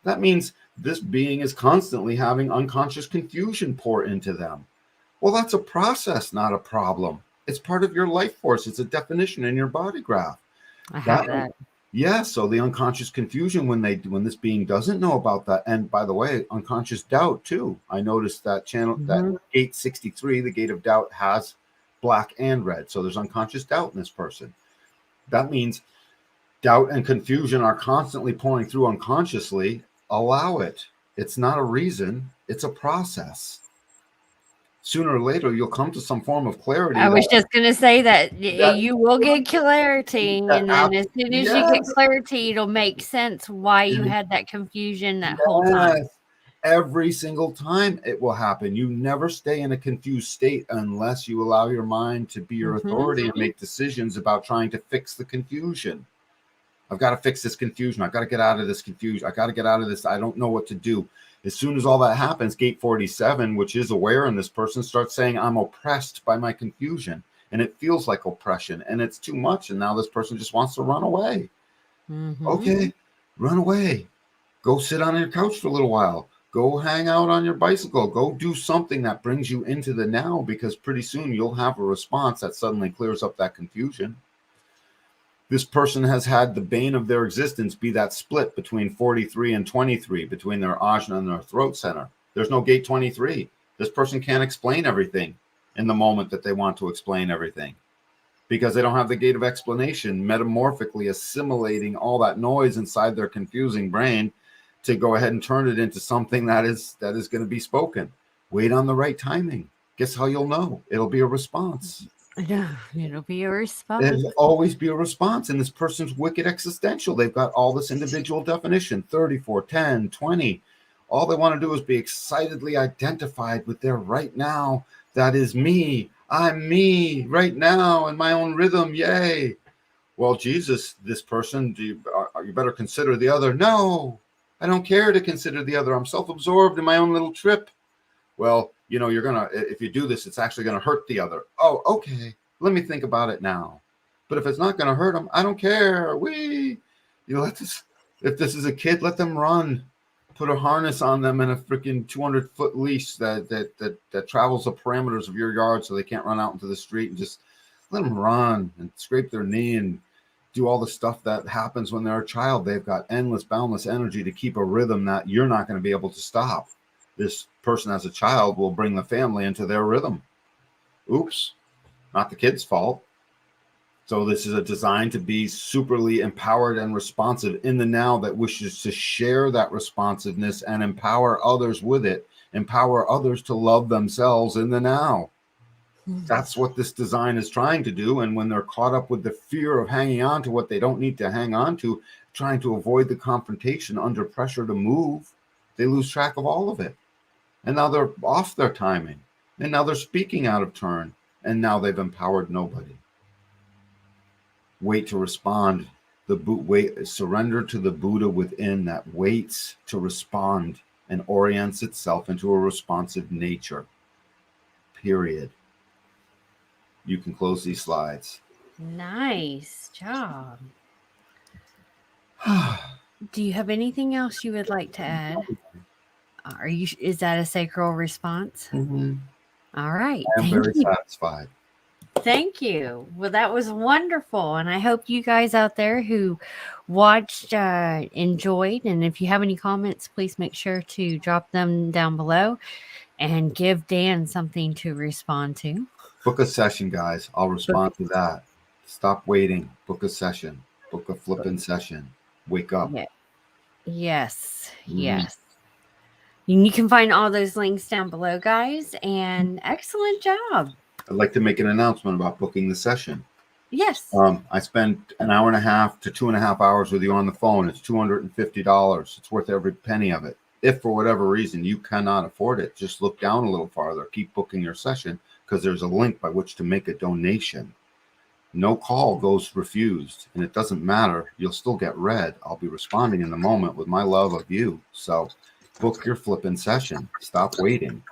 That means this being is constantly having unconscious confusion pour into them. Well, that's a process, not a problem. It's part of your life force. It's a definition in your body graph. I have that. Yeah, so the unconscious confusion when this being doesn't know about that, and by the way, unconscious doubt too. I noticed that channel, that gate 63, the gate of doubt, has black and red. So there's unconscious doubt in this person. That means doubt and confusion are constantly pouring through unconsciously. Allow it. It's not a reason. It's a process. Sooner or later, you'll come to some form of clarity. I was just going to say that you will get clarity. And then as soon as you get clarity, it'll make sense why you had that confusion that whole time. Every single time it will happen. You never stay in a confused state unless you allow your mind to be your authority and make decisions about trying to fix the confusion. I've got to fix this confusion. I've got to get out of this confusion. I got to get out of this. I don't know what to do. As soon as all that happens, gate 47, which is aware in this person, starts saying, I'm oppressed by my confusion. And it feels like oppression and it's too much. And now this person just wants to run away. Okay, run away. Go sit on your couch for a little while. Go hang out on your bicycle. Go do something that brings you into the now, because pretty soon you'll have a response that suddenly clears up that confusion. This person has had the bane of their existence be that split between 43 and 23, between their ajna and their throat center. There's no gate 23. This person can't explain everything in the moment that they want to explain everything, because they don't have the gate of explanation, metamorphically assimilating all that noise inside their confusing brain to go ahead and turn it into something that is going to be spoken. Wait on the right timing. Guess how you'll know? It'll be a response. Yeah, it'll be a response. It'll always be a response. And this person's wicked existential. They've got all this individual definition, 34, 10, 20. All they want to do is be excitedly identified with their right now. That is me. I'm me right now in my own rhythm. Yay. Well, Jesus, this person, you better consider the other. No, I don't care to consider the other. I'm self-absorbed in my own little trip. Well, if you do this, it's actually going to hurt the other. Oh, okay. Let me think about it now. But if it's not going to hurt them, I don't care. If this is a kid, let them run. Put a harness on them and a freaking 200-foot leash that travels the parameters of your yard so they can't run out into the street, and just let them run and scrape their knee and do all the stuff that happens when they're a child. They've got endless, boundless energy to keep a rhythm that you're not going to be able to stop. This person as a child will bring the family into their rhythm. Oops, not the kid's fault. So this is a design to be superly empowered and responsive in the now that wishes to share that responsiveness and empower others with it, empower others to love themselves in the now. That's what this design is trying to do. And when they're caught up with the fear of hanging on to what they don't need to hang on to, trying to avoid the confrontation under pressure to move, they lose track of all of it. And now they're off their timing. And now they're speaking out of turn. And now they've empowered nobody. Wait to respond. Surrender to the Buddha within that waits to respond and orients itself into a responsive nature. Period. You can close these slides. Nice job. Do you have anything else you would like to add? Is that a sacral response? Mm-hmm. All right. I'm very satisfied. Thank you. Well, that was wonderful. And I hope you guys out there who watched enjoyed. And if you have any comments, please make sure to drop them down below and give Dan something to respond to. Book a session, guys. I'll respond to that. Stop waiting. Book a session. Book a flipping session. Wake up. Yeah. Yes. Yes. And you can find all those links down below, guys. And excellent job. I'd like to make an announcement about booking the session. Yes. I spent an hour and a half to 2.5 hours with you on the phone. It's $250. It's worth every penny of it. If for whatever reason you cannot afford it, just look down a little farther. Keep booking your session because there's a link by which to make a donation. No call goes refused, and it doesn't matter. You'll still get read. I'll be responding in the moment with my love of you. So book your flipping session. Stop waiting.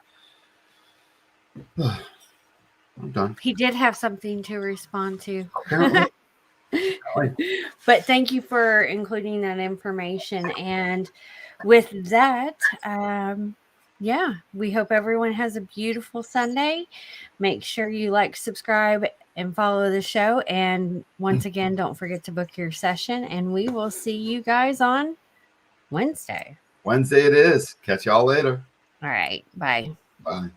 I'm done. He did have something to respond to. Apparently. But thank you for including that information. And with that, we hope everyone has a beautiful Sunday. Make sure you like, subscribe, and follow the show. And once again, don't forget to book your session. And we will see you guys on Wednesday. Wednesday it is. Catch y'all later. All right. Bye. Bye.